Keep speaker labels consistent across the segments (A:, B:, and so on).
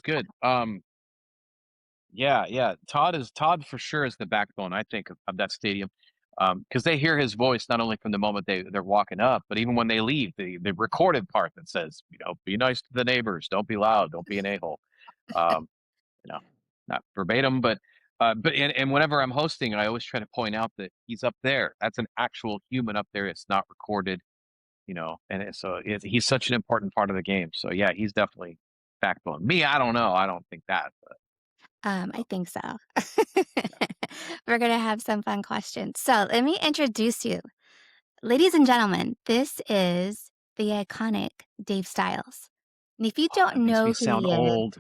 A: good. Yeah. Todd for sure is the backbone, I think, of that stadium. Because they hear his voice not only from the moment they're walking up, but even when they leave, the recorded part that says, be nice to the neighbors, don't be loud, don't be an a-hole. Um, you know, not verbatim, but and whenever I'm hosting, I always try to point out that he's up there. That's an actual human up there. It's not recorded, and he's such an important part of the game. So yeah, he's definitely backbone. Me, I don't know. I don't think that, but
B: I think so. We're gonna have some fun questions. So let me introduce you. Ladies and gentlemen, this is the iconic Dave Styles. And if you don't
A: that makes me
B: know who
A: sound
B: he is,
A: old.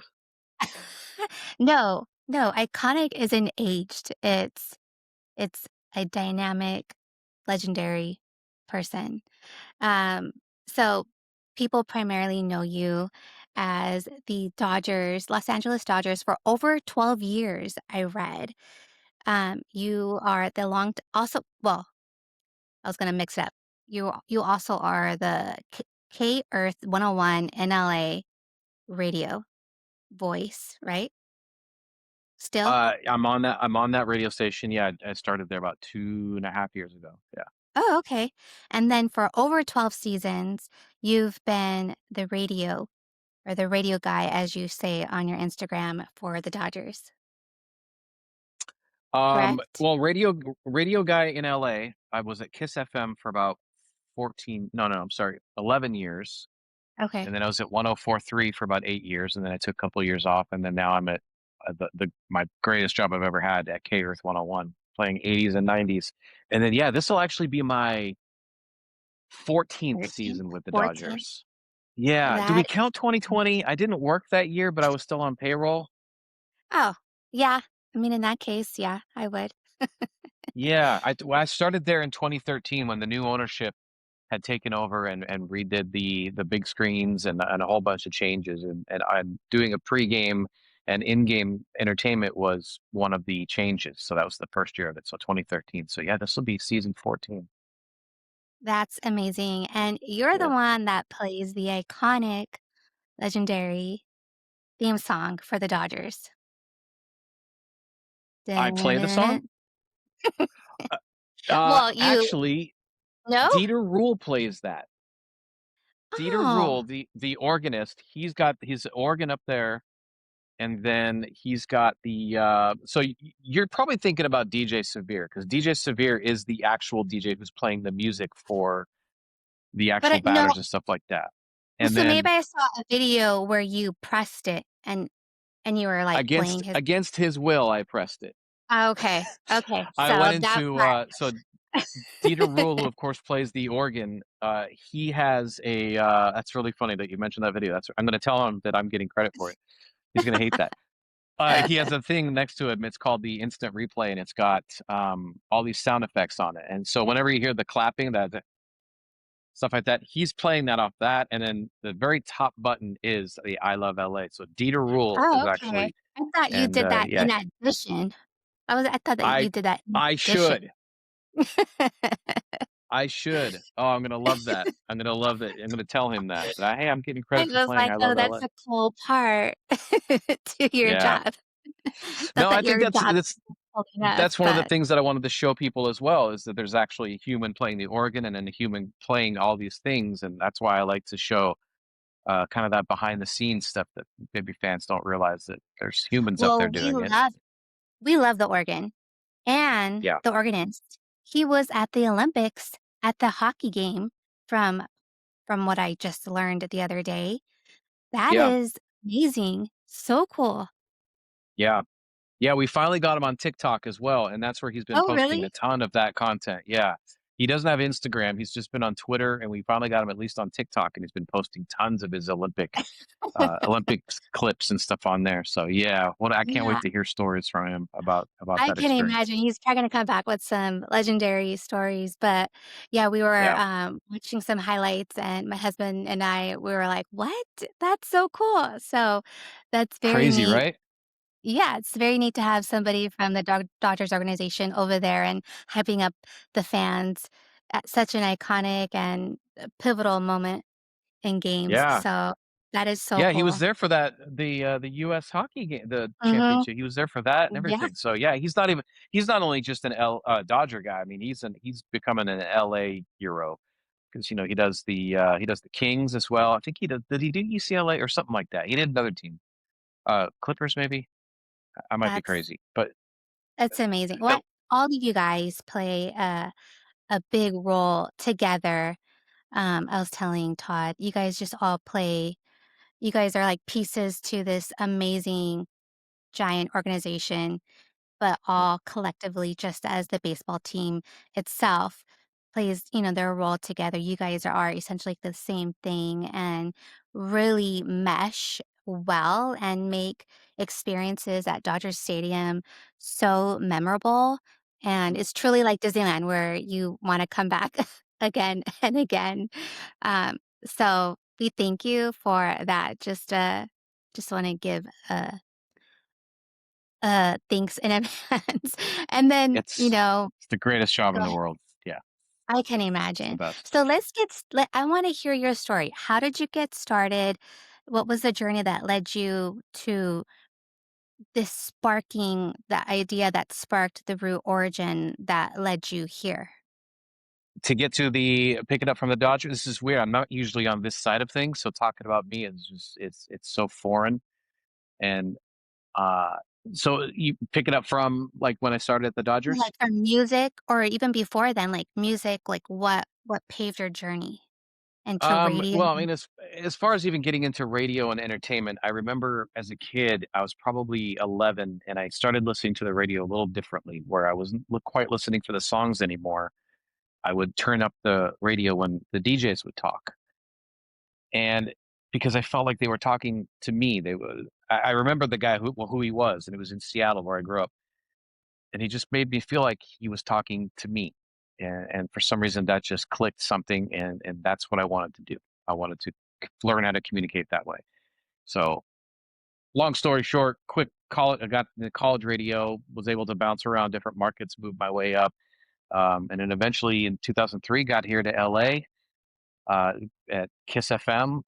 B: no, iconic isn't aged. It's a dynamic, legendary person. Um, so people primarily know you as the Dodgers, Los Angeles Dodgers, for over 12 years, I read. You are the also, well, I was gonna mix it up. You also are the K Earth 101 NLA radio voice, right? Still?
A: I'm on that radio station. Yeah, I started there about 2.5 years ago. Yeah.
B: Oh, okay. And then for over 12 seasons, you've been the radio or the radio guy, as you say on your Instagram for the Dodgers, correct?
A: Well, radio guy in LA. I was at Kiss FM for about 14, no, I'm sorry, 11 years.
B: Okay.
A: And then I was at 104.3 for about 8 years, and then I took a couple of years off, and then now I'm at the my greatest job I've ever had at K Earth 101, playing 80s and 90s. And then yeah, this will actually be my 14th
B: 13,
A: season with the
B: 14.
A: Dodgers. Yeah. Do we
B: That
A: count 2020? I didn't work that year, but I was still on payroll.
B: Oh, yeah. I mean, in that case, yeah, I would.
A: Yeah, I started there in 2013 when the new ownership had taken over and redid the big screens and a whole bunch of changes, and I'm doing a pregame and in-game entertainment was one of the changes. So that was the first year of it. So 2013. So yeah, this will be season 14.
B: That's amazing. And you're the
A: Yeah.
B: one that plays the iconic, legendary theme song for the Dodgers.
A: I play the song.
B: Dun-dun-dun.
A: Uh,
B: Well, you
A: actually,
B: no?
A: Dieter Rule plays that. Dieter
B: Oh,
A: Rule, the organist, he's got his organ up there, and then he's got you're probably thinking about DJ Severe because DJ Severe is the actual DJ who's playing the music for the
B: but
A: actual
B: no.
A: batters and stuff like that. And
B: So maybe
A: then
B: I saw a video where you pressed it and you were like
A: against
B: playing his.
A: against his will, I pressed it.
B: Oh, okay, okay.
A: I
B: So
A: went
B: that
A: into
B: part.
A: Dieter Rule, who of course plays the organ. He has a that's really funny that you mentioned that video. I'm going to tell him that I'm getting credit for it. He's going to hate that. He has a thing next to him. It's called the instant replay, and it's got all these sound effects on it. And so whenever you hear the clapping, that stuff like that, he's playing that off that. And then the very top button is the "I Love LA." So Dieter Rule is
B: Oh, okay.
A: actually,
B: I thought you
A: and
B: did that
A: yeah,
B: in addition. I thought that
A: I
B: you did that in
A: I
B: addition.
A: should. I should. Oh, I'm gonna love that. I'm gonna love it. I'm gonna tell him that. Hey, I'm getting
B: I
A: credit for
B: was
A: playing
B: like,
A: "I
B: "Oh,
A: Love
B: that's
A: LA."
B: a cool part to your
A: Yeah.
B: job." Not
A: No,
B: that
A: I think
B: your
A: that's
B: job
A: that's
B: is holding up,
A: that's one of the
B: but
A: things that I wanted to show people as well is that there's actually a human playing the organ and then a human playing all these things, and that's why I like to show kind of that behind the scenes stuff that maybe fans don't realize that there's humans up there
B: well,
A: doing it.
B: we love the organ and
A: Yeah,
B: the organist. He was at the Olympics at the hockey game from what I just learned the other day. That
A: yeah,
B: is amazing. So cool.
A: yeah. Yeah, we finally got him on TikTok as well, and that's where he's been
B: Oh,
A: posting
B: really?
A: a ton of that content. Yeah. He doesn't have Instagram. He's just been on Twitter, and we finally got him at least on TikTok, and he's been posting tons of his Olympics clips and stuff on there. So yeah, I can't
B: Yeah.
A: wait to hear stories from him about
B: I
A: that
B: can imagine
A: experience.
B: he's probably gonna come back with some legendary stories, but yeah, we were,
A: Yeah.
B: watching some highlights and my husband and I, we were like, "What? That's so cool." So, that's very
A: Crazy,
B: neat.
A: right?
B: Yeah, it's very neat to have somebody from the Dodgers organization over there and hyping up the fans at such an iconic and pivotal moment in games,
A: Yeah.
B: so That is so
A: Yeah, he was
B: cool.
A: there for that the U.S. hockey game, the
B: Mhm.
A: championship. He was there for that and
B: Yeah,
A: everything. So yeah, he's not only just an Dodger guy. I mean, he's becoming an L.A. hero because he does the Kings as well. I think did he do UCLA or something like that? He did another team, Clippers maybe. I might be
B: that's
A: crazy, but
B: that's amazing.
A: uh,
B: What all of you guys play a big role together. I was telling Todd, you guys just all play you guys are like pieces to this amazing giant organization, but all collectively, just as the baseball team itself plays, their role together. You guys are essentially the same thing and really mesh well and make experiences at Dodger Stadium so memorable. And it's truly like Disneyland where you want to come back again and again. Um, so we thank you for that. Just want to give thanks in advance. And then,
A: it's the greatest job
B: go
A: in the
B: ahead.
A: world. Yeah,
B: I can
A: it's the
B: imagine.
A: best.
B: So let's get s let I wanna hear your story. How did you get started? What was the journey that led you to this sparking the idea that sparked the root origin that led you here?
A: To get to the pick it up from the Dodgers, this is weird. I'm not usually on this side of things, so talking about me is just it's so foreign. And uh, so you pick it up from like when I started at the Dodgers.
B: Like, from music or even before then, like, music, like, what paved your journey into radio?
A: Well, I mean, as far as even getting into radio and entertainment, I remember as a kid, I was probably 11, and I started listening to the radio a little differently, where I wasn't quite listening for the songs anymore. I would turn up the radio when the DJs would talk, and because I felt like they were talking to me, I remember the guy who he was, and it was in Seattle where I grew up, and he just made me feel like he was talking to me, and for some reason that just clicked something, and that's what I wanted to do. I wanted to learn how to communicate that way. So long story short, quick college, I got the college radio, was able to bounce around different markets, move my way up, and then eventually in 2003 got here to LA uh, at Kiss FM,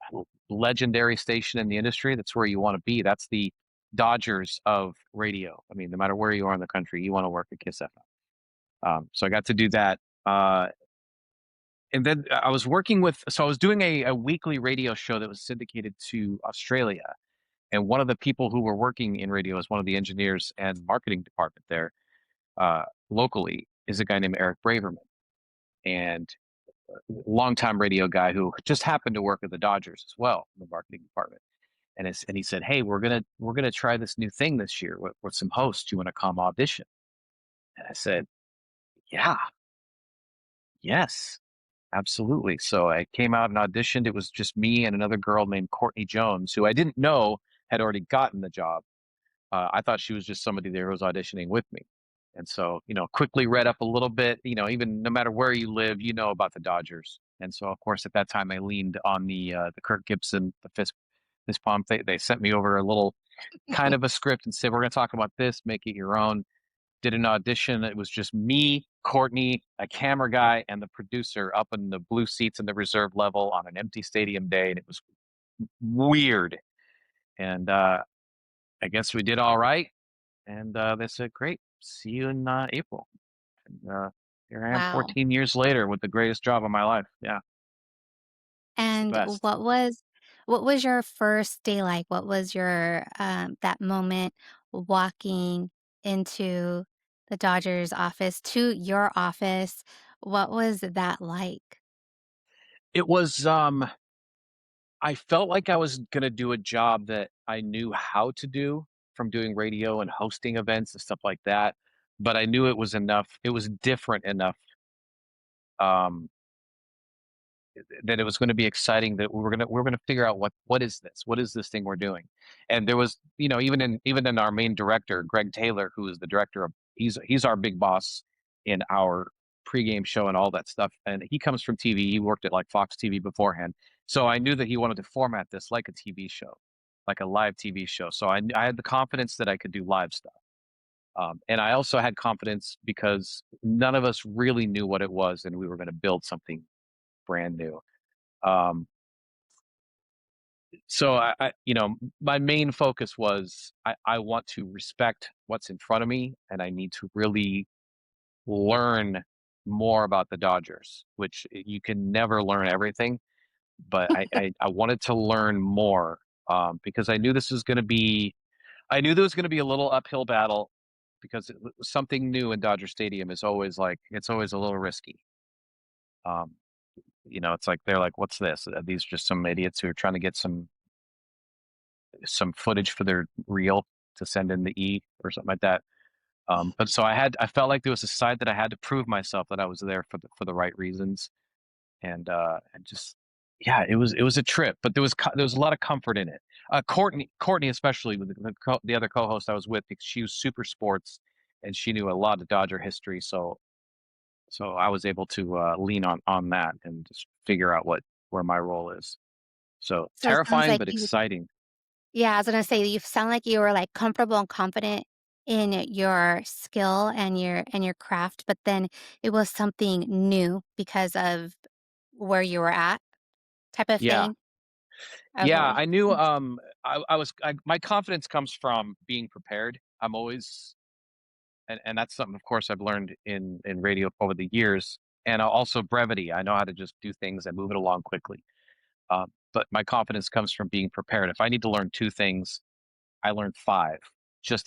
A: legendary station in the industry. That's where you want to be. That's the Dodgers of radio. I mean, no matter where you are in the country, you want to work at Kiss FM. So I got to do that. And then I was working so I was doing a weekly radio show that was syndicated to Australia. And one of the people who were working in radio as one of the engineers and marketing department there locally is a guy named Eric Braverman. And longtime radio guy who just happened to work at the Dodgers as well in the marketing department. And he said, "Hey, we're gonna try this new thing this year with some hosts. You want to come audition?" And I said, "Yeah, yes, absolutely." So I came out and auditioned. It was just me and another girl named Courtney Jones, who I didn't know had already gotten the job. I thought she was just somebody there who was auditioning with me. And so, quickly read up a little bit, even no matter where you live, you know about the Dodgers. And so, of course, at that time, I leaned on the Kirk Gibson, the fist pump. They sent me over a little kind of a script and said, we're going to talk about this, make it your own. Did an audition. It was just me, Courtney, a camera guy, and the producer up in the blue seats in the reserve level on an empty stadium day. And it was weird. And I guess we did all right. And they said, "Great, see you in April." And here I am,
B: Wow.
A: 14 years later, with the greatest job of my life. Yeah, it's the
B: And
A: best.
B: what was your first day like? What was your, that moment walking into the Dodgers office to your office? What was that like?
A: It was. I felt like I was gonna do a job that I knew how to do from doing radio and hosting events and stuff like that. But I knew it was enough. It was different enough. Um, that it was going to be exciting that we are going to figure out what is this thing we're doing. And there was, even in our main director Greg Taylor, who is the director of, he's our big boss in our pregame show and all that stuff, and he comes from TV. He worked at like Fox TV beforehand, so I knew that he wanted to format this like a TV show, like a live TV show. So I had the confidence that I could do live stuff. And I also had confidence because none of us really knew what it was, and we were going to build something brand new. Um, So my main focus was I want to respect what's in front of me, and I need to really learn more about the Dodgers, which you can never learn everything, but I wanted to learn more because I knew there was going to be a little uphill battle because something new in Dodger Stadium is always like it's always a little risky. Um, it's like they're like, "What's this? Are these just some idiots who are trying to get some footage for their reel to send in the E or something like that." But so I felt like there was a side that I had to prove myself that I was there for the right reasons, and just yeah, it was a trip, but there was a lot of comfort in it. Courtney especially with the other co-host I was with because she was super sports and she knew a lot of Dodger history, so I was able to lean on that and just figure out what where my role is. So
B: So it sounds
A: terrifying
B: like
A: but
B: you
A: exciting.
B: yeah, I was gonna say you sound like you were, like, comfortable and confident in your skill and your craft, but then it was something new because of where you were at type of
A: Yeah.
B: thing?
A: Yeah,
B: Okay.
A: I knew my confidence comes from being prepared. I'm always and that's something of course I've learned in radio over the years and also brevity. I know how to just do things and move it along quickly. But my confidence comes from being prepared. If I need to learn two things, I learned five just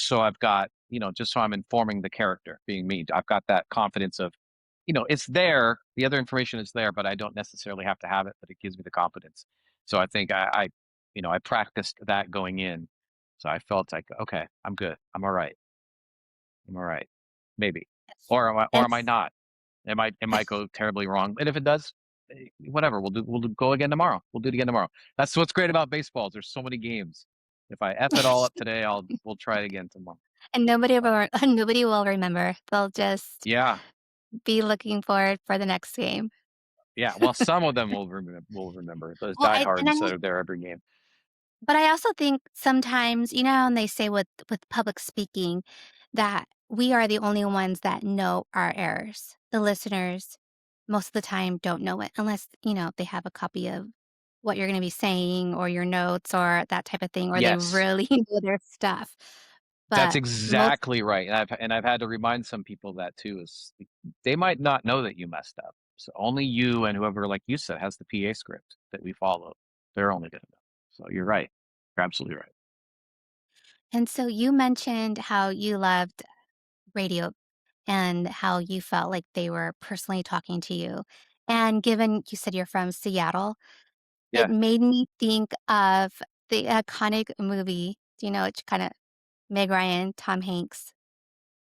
A: so I've got, just so I'm informing the character being me. I've got that confidence of, it's there. The other information is there, but I don't necessarily have to have it, but it gives me the confidence. So I think I practiced that going in. So I felt like, okay, I'm good. I'm all right. I'm all right. Maybe.
B: It's
A: Or am I
B: it's
A: not? It might go terribly wrong. And if it does, whatever, go again tomorrow. We'll do it again tomorrow. That's what's great about baseball. There's so many games. If I F it all up today, we'll try it again tomorrow.
B: and nobody will remember. They'll just
A: Yeah.
B: be looking forward for the next game.
A: Yeah. Well, some of them will remember. Those
B: Well, I and I
A: diehards that are there every game.
B: but I also think sometimes, and they say with public speaking that we are the only ones that know our errors. The listeners most of the time don't know it unless, they have a copy of what you're going to be saying or your notes or that type of thing, or they
A: Yes.
B: really know their stuff.
A: That's
B: But most
A: exactly right. And I've had to remind some people that too is they might not know that you messed up. So only you and whoever, like you said, has the PA script that we follow. They're only gonna know. So you're right. You're absolutely right.
B: and so you mentioned how you loved radio and how you felt like they were personally talking to you. And given you said you're from Seattle, it
A: Yeah,
B: made me think of the iconic movie, do you know, it's kinda Meg Ryan, Tom Hanks,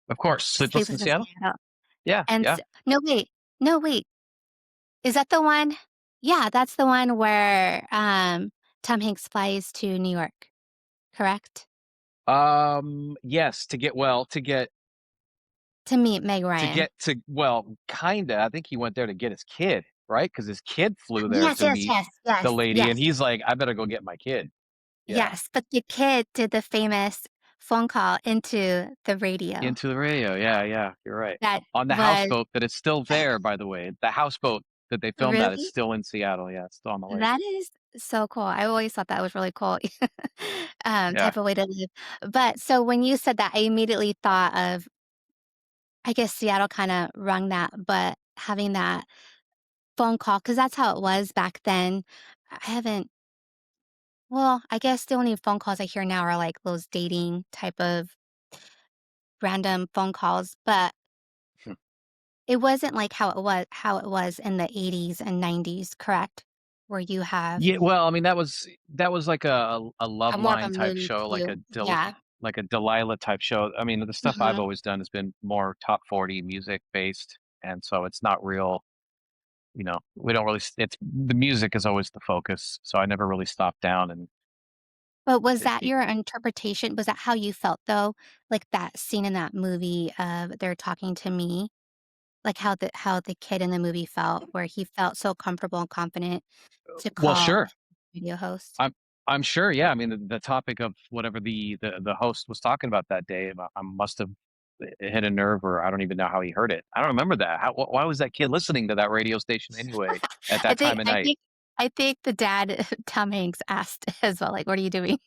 A: of course. Sleepless in
B: Sleepless in
A: Seattle.
B: Seattle,
A: Yeah,
B: and
A: yeah.
B: s no, wait, is that the one? Yeah, that's the one where, Tom Hanks flies to New York, correct?
A: Yes,
B: To meet Meg
A: to
B: Ryan.
A: get to well, kinda. I think he went there to get his kid, right? Because his kid flew there
B: Yes,
A: to
B: yes,
A: meet
B: yes,
A: the
B: yes,
A: lady, and
B: yes,
A: he's like, I better go get my kid. Yeah.
B: yes, but the kid did the famous phone call into the radio.
A: Into the radio. Yeah, yeah, you're right.
B: That
A: On the
B: was
A: houseboat that is still there, by the way. The houseboat that they filmed that is
B: really?
A: still in Seattle. Yeah, it's still on the lake.
B: That is so cool. I always thought that was really cool,
A: Yeah.
B: type of way to live. But so when you said that, I immediately thought of, I guess Seattle kinda rung that, but having that phone call, because that's how it was back then. I haven't well, I guess the only phone calls I hear now are, like, those dating type of random phone calls, but
A: Hmm.
B: it wasn't like how it was in the '80s and '90s, correct? Where you have
A: Yeah, well, I mean, that was like a love
B: a more of a
A: line type
B: movie
A: show,
B: queue. Yeah.
A: like a Delilah type show. I mean, the stuff I've
B: Mhm.
A: always done has been more top 40 music based, and so it's not real, we don't really it's the music is always the focus, so I never really stop down and
B: But was
A: if
B: that
A: you
B: your interpretation? Was that how you felt though? Like that scene in that movie of they're talking to me? Like how the kid in the movie felt, where he felt so comfortable and confident to
A: well,
B: call
A: sure.
B: radio host?
A: I'm I'm sure, yeah. I mean, the topic of whatever the host was talking about that day, I must have hit a nerve, or I don't even know how he heard it. I don't remember that. Why was that kid listening to that radio station anyway at
B: I
A: that
B: think
A: time of
B: I
A: night?
B: think I think the dad, Tom Hanks, asked as well, like, "What are you doing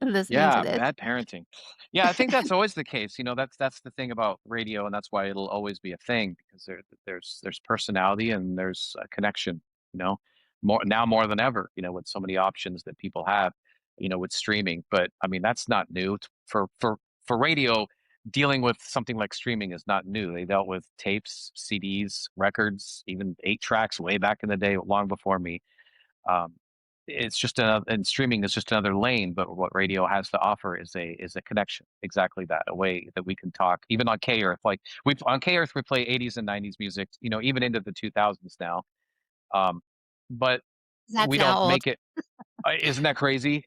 B: listening to
A: Yeah,
B: this?"
A: bad parenting. Yeah, I think that's always the case. That's the thing about radio, and that's why it'll always be a thing because there's personality and there's a connection. You know, more than ever. With so many options that people have. With streaming. But I mean, that's not new for radio. Dealing with something like streaming is not new. They dealt with tapes, CDs, records, even 8 tracks way back in the day, long before me. Um, it's just another, and streaming is just another lane. But what radio has to offer is a connection, exactly that, a way that we can talk, even on K Earth. Like we on K Earth, we play 80s and 90s music, even into the 2000s now. Um, but
B: That's
A: we
B: now
A: don't
B: old.
A: make it. Isn't that crazy?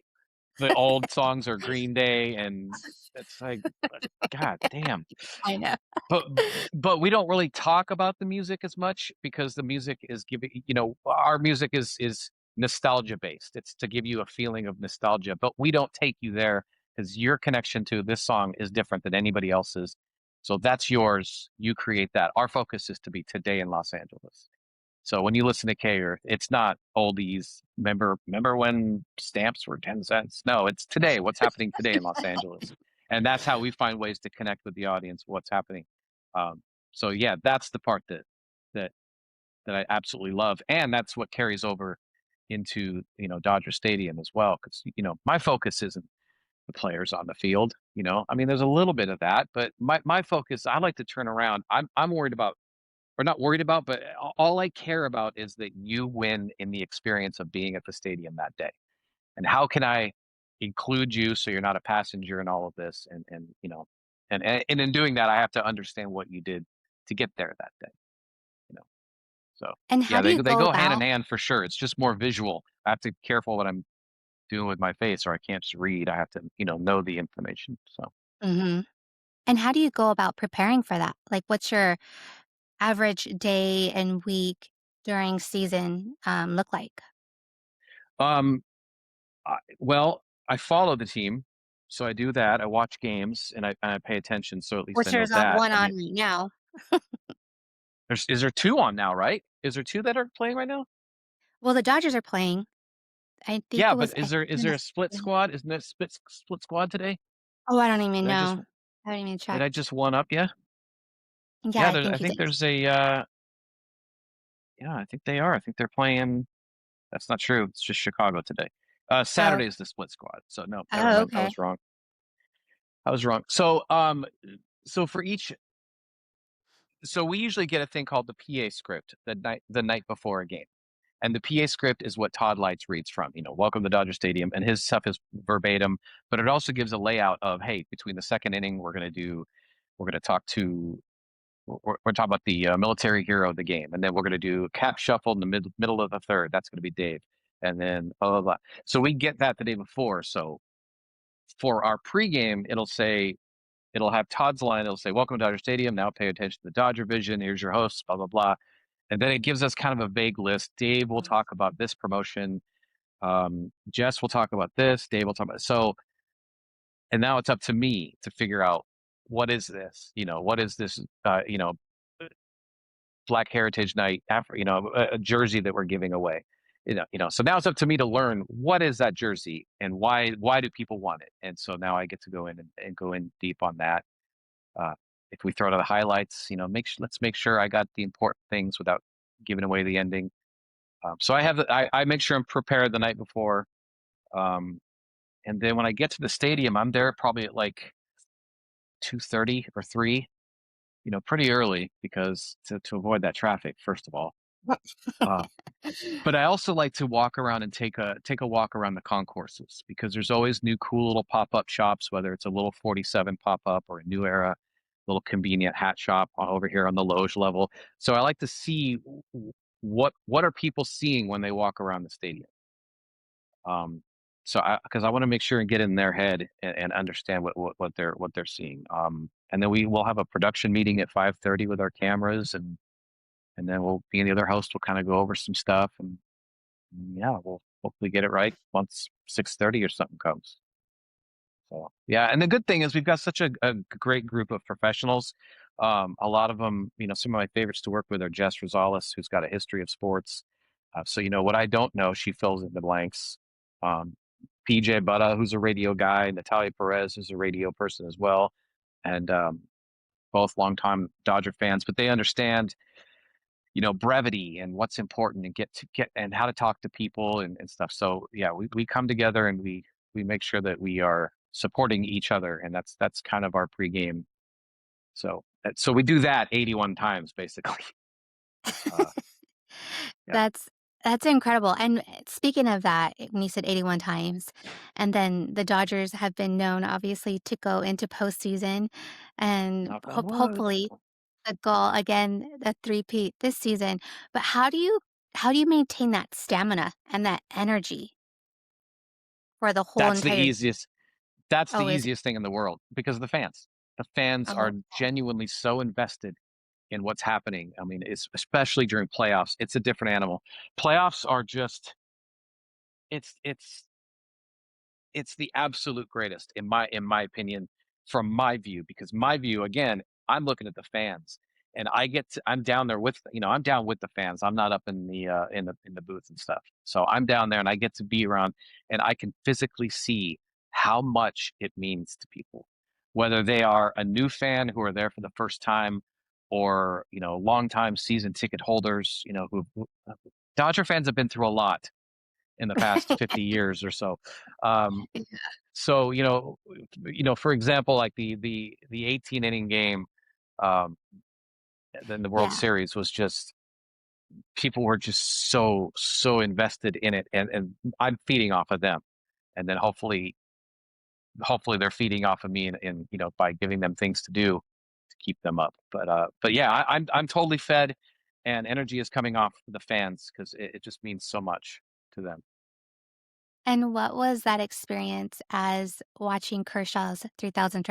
A: The old songs are Green Day, and it's like, God damn.
B: I know.
A: But but we don't really talk about the music as much because the music is our music is nostalgia based. It's to give you a feeling of nostalgia, but we don't take you there because your connection to this song is different than anybody else's. So that's yours. You create that. Our focus is to be today in Los Angeles. So when you listen to K Earth, it's not oldies. Remember when stamps were 10 cents? No, it's today. What's happening today in Los Angeles? And that's how we find ways to connect with the audience, what's happening. Um, so yeah, that's the part that that I absolutely love. And that's what carries over into, Dodger Stadium as well. Because, my focus isn't the players on the field. I mean, there's a little bit of that, but my focus, I like to turn around. I'm worried about or not worried about, but all I care about is that you win in the experience of being at the stadium that day. And how can I include you so you're not a passenger in all of this? And in doing that, I have to understand what you did to get there that day. You know, so
B: And
A: yeah,
B: how do
A: they
B: you
A: they
B: go
A: go hand in
B: about
A: hand for sure. It's just more visual. I have to be careful what I'm doing with my face, or I can't just read. I have to, know the information. So.
B: Mhm. And how do you go about preparing for that? Like, what's your average day and week during season, look like?
A: Um, well, I follow the team, so I do that. I watch games and I pay attention, so at least I
B: Which
A: know
B: there's,
A: that.
B: one
A: I
B: on
A: mean,
B: right now.
A: is there two on now, right? Is there two that are playing right now?
B: Well, the Dodgers are playing. I think
A: Yeah,
B: it
A: but
B: was
A: is there a split squad? Isn't it split squad today?
B: Oh, I don't even
A: Did I just
B: know. I haven't even
A: did I
B: checked.
A: just one up? Yeah,
B: Yeah,
A: yeah.
B: I
A: I
B: think you
A: think
B: did.
A: there's a yeah. I think they are. I think they're playing. That's not true. It's just Chicago today.
B: Oh.
A: Saturday is the split squad. So no, never
B: Oh,
A: mind. I
B: okay.
A: was wrong. I was wrong. So for each so we usually get a thing called the PA script the night before a game. And the PA script is what Todd Lights reads from, welcome to Dodger Stadium. And his stuff is verbatim, but it also gives a layout of, hey, between the second inning, we're going to talk to, we're talking about the military hero of the game. And then we're going to do cap shuffle in the middle of the third. That's going to be Dave. And then blah, blah, blah. So we get that the day before. So for our pregame, it'll have Todd's line. It'll say, welcome to Dodger Stadium. Now pay attention to the Dodger vision. Here's your host, blah, blah, blah. And then it gives us kind of a vague list. Dave will talk about this promotion. Jess will talk about this. Dave will talk about so. And now it's up to me to figure out what is this. What is this? Black Heritage Night. A jersey that we're giving away. So now it's up to me to learn what is that jersey and why do people want it. And so now I get to go in and go in deep on that. Uh, if we throw to the highlights, let's make sure I got the important things without giving away the ending. So I make sure I'm prepared the night before. Um, and then when I get to the stadium, I'm there probably at like 2:30 or 3, pretty early because to avoid that traffic, first of all. Uh, but I also like to walk around and take a walk around the concourses because there's always new cool little pop-up shops, whether it's a little 47 pop-up or a new era little convenient hat shop over here on the loge level. So I like to see what are people seeing when they walk around the stadium. Um, because I want to make sure and get in their head and understand what they're seeing. And then we will have a production meeting at 5:30 with our cameras and then me and the other host will kind of go over some stuff and yeah, we'll hopefully get it right once 6:30 or something comes. So yeah, and the good thing is we've got such a great group of professionals. A lot of them, some of my favorites to work with are Jess Rosales, who's got a history of sports. So, what I don't know, she fills in the blanks. Um, PJ Butta, who's a radio guy, Natalia Perez, who's a radio person as well, and both longtime Dodger fans, but they understand, brevity and what's important and get and how to talk to people and stuff. So yeah, we come together and we make sure that we are supporting each other, and that's kind of our pregame. So we do that 81 times basically. Uh, yeah.
B: That's that's incredible, and, speaking of that, when you said 81 times, and then the Dodgers have been known, obviously, to go into postseason, and
A: Knock on wood.
B: hopefully, a goal again, a three-peat this season, but how do you maintain that stamina and that energy for the whole
A: That's the
B: entire year?
A: easiest. That's the
B: Oh, is it?
A: easiest thing in the world because of the fans. The fans
B: Oh,
A: are genuinely so invested in what's happening. I mean, it's especially during playoffs. It's a different animal. Playoffs are just it's it's it's the absolute greatest in my opinion, from my view, because my view again, I'm looking at the fans and I'm down there with, I'm down with the fans. I'm not up in the booth and stuff. So I'm down there and I get to be around and I can physically see how much it means to people, whether they are a new fan who are there for the first time or, longtime season ticket holders, Dodger fans have been through a lot in the past 50 years or so. Um, so for example, like the 18 inning game, um, then the World
B: yeah,
A: Series was just people were just so invested in it, and I'm feeding off of them, and then hopefully they're feeding off of me, and by giving them things to do to keep them up. But yeah, I'm totally fed, and energy is coming off the fans because it just means so much to them.
B: and what was that experience as watching Kershaw's 3,000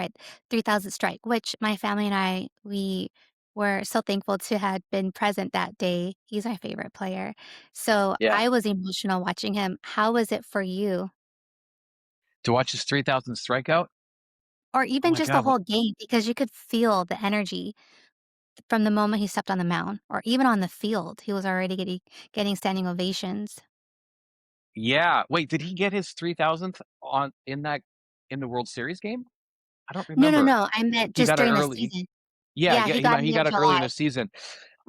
B: strike, which my family and I, we were so thankful to have been present that day. He's my favorite player. So
A: Yeah.
B: I was emotional watching him. How was it for you?
A: To watch his 3,000 strikeout.
B: Or
A: Oh
B: even
A: my
B: just the
A: God.
B: whole game because you could feel the energy from the moment he stepped on the mound or even on the field. He was already getting standing ovations.
A: Yeah. Wait, did he get his 3,000th on in the World Series game? I don't
B: No, no,
A: remember.
B: no. I meant
A: He
B: just
A: got it
B: during the
A: early.
B: season.
A: Yeah,
B: Yeah, he got it
A: he
B: in
A: got it early in
B: July.
A: the season.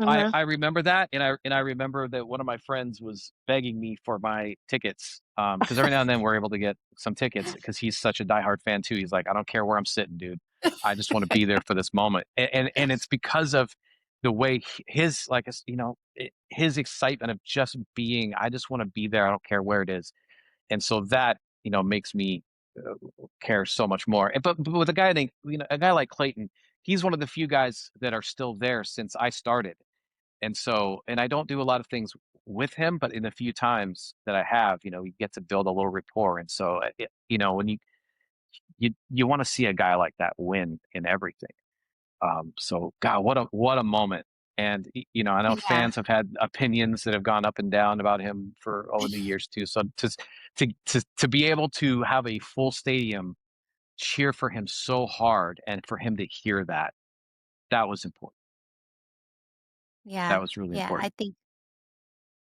A: I
B: Mhm.
A: I remember that, and I remember that one of my friends was begging me for my tickets, because every now and then we're able to get some tickets because he's such a diehard fan too. He's like, "I don't care where I'm sitting, dude. I just wanna be there for this moment." And it's because of the way his, like, his excitement of just being, "I just wanna be there, I don't care where it is." And so that, makes me, uh, care so much more. But with a guy like Clayton, he's one of the few guys that are still there since I started. And I don't do a lot of things with him, but in the few times that I have, we get to build a little rapport. And so, when you want to see a guy like that win in everything. So God, what a moment. And I know
B: Yeah.
A: fans have had opinions that have gone up and down about him for over the years too. So to be able to have a full stadium cheer for him so hard and for him to hear that, that was important.
B: Yeah.
A: That was really
B: Yeah, I
A: important.
B: think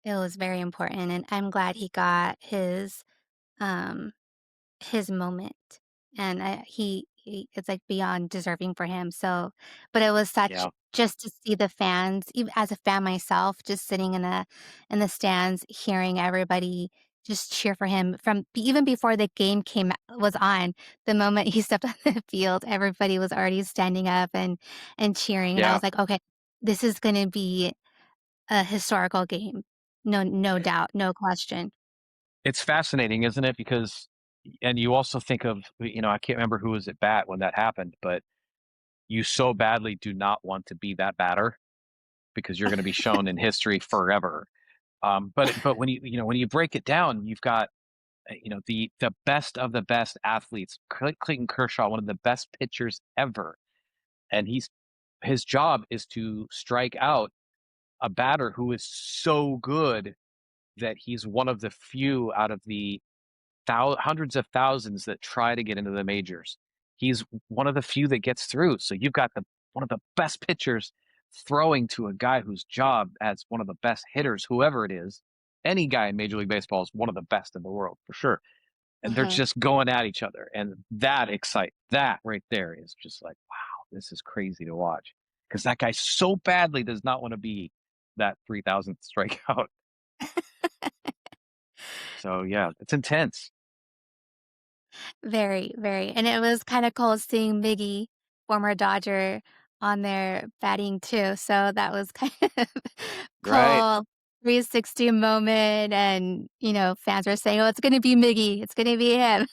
B: it was very important, and I'm glad he got um his moment, and he it's, like, beyond deserving for him, so but it was such
A: Yeah.
B: just to see the fans, even as a fan myself, just sitting in the stands, hearing everybody just cheer for him from even before the game was on, the moment he stepped on the field, everybody was already standing up and cheering, and I
A: Yeah.
B: was like, "Okay, this is gonna be a historical game." No doubt, no question.
A: It's fascinating, isn't it? And you also think of, I can't remember who was at bat when that happened, but you so badly do not want to be that batter because you're going to be shown in history forever. But when you break it down, you've got, the best of the best athletes. Clayton Kershaw, one of the best pitchers ever, and his job is to strike out a batter who is so good that he's one of the few out of the hundreds of thousands that try to get into the majors. He's one of the few that gets through. So you've got one of the best pitchers throwing to a guy whose job as one of the best hitters, whoever it is. any guy in Major League Baseball is one of the best in the world for sure. And they're
B: Mhm.
A: just going at each other. And that right there is just like, wow, this is crazy to watch. Because that guy so badly does not want to be that 3,000th strikeout. So yeah, it's intense.
B: Very, very, and it was kinda cool seeing Miggy, former Dodger, on there batting too, so that was kind of
A: Right.
B: cool 360 moment, and, fans were saying, "Oh, it's gonna be Miggy, it's gonna be him."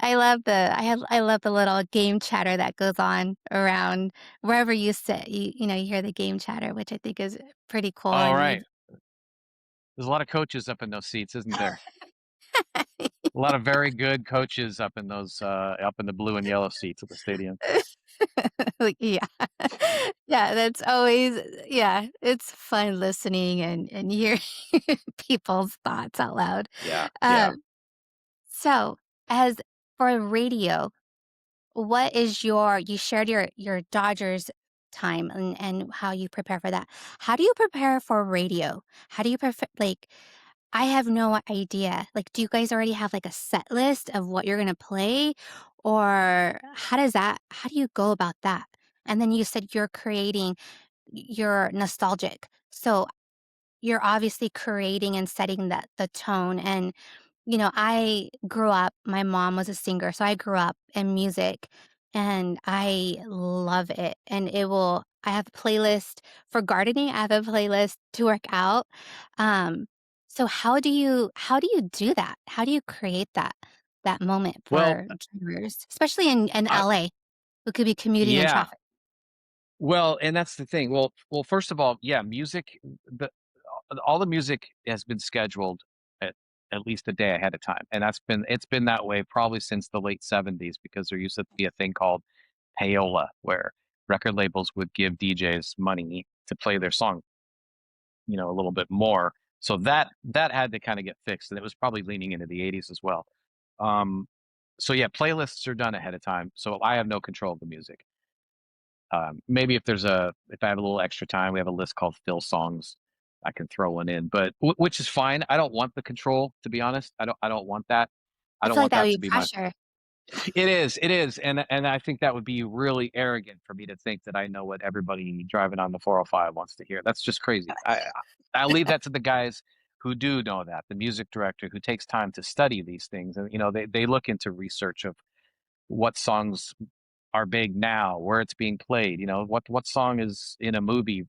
B: I love the little game chatter that goes on around wherever you sit, you hear the game chatter, which I think is pretty cool,
A: All
B: and
A: right.
B: you
A: There's a lot of coaches up in those seats, isn't there? A lot of very good coaches up in those up in the blue and yellow seats at the stadium.
B: Like, yeah. Yeah, that's always yeah, it's fun listening and hearing people's thoughts out loud.
A: Yeah, yeah.
B: Um, so, as for radio, what is you shared your Dodgers time and how you prepare for that. How do you prepare for radio? How do you prefer like, I have no idea. Like, do you guys already have, like, a set list of what you're gonna play? Or how do you go about that? And then you said you're nostalgic. So, you're obviously creating and setting the tone, and, I grew up my mom was a singer, so I grew up in music, and I love it, and I have a playlist for gardening, I have a playlist to work out, so how do you do that? How do you create that moment
A: Well,
B: for drivers, especially in
A: I
B: LA, who could be commuting in
A: yeah.
B: traffic?
A: Well, and that's the thing. Well, first of all, yeah, music the all the music has been scheduled at least a day ahead of time. And it's been that way probably since the late 70s because there used to be a thing called payola where record labels would give DJs money to play their song, a little bit more. So that had to kind of get fixed, and it was probably leaning into the 80s as well. Um, so yeah, playlists are done ahead of time, so I have no control of the music. Maybe if I have a little extra time, we have a list called fill songs. I can throw one in, but which is fine. I don't want the control, to be honest. I don't want that. I
B: I
A: don't
B: feel like
A: want
B: that would
A: that to
B: be
A: be my.
B: pressure.
A: It is, and I think that would be really arrogant for me to think that I know what everybody driving on the 405 wants to hear. That's just crazy. I'll leave that to the guys who do know that, the music director who takes time to study these things, and they look into research of what songs are big now, where it's being played. What song is in a movie.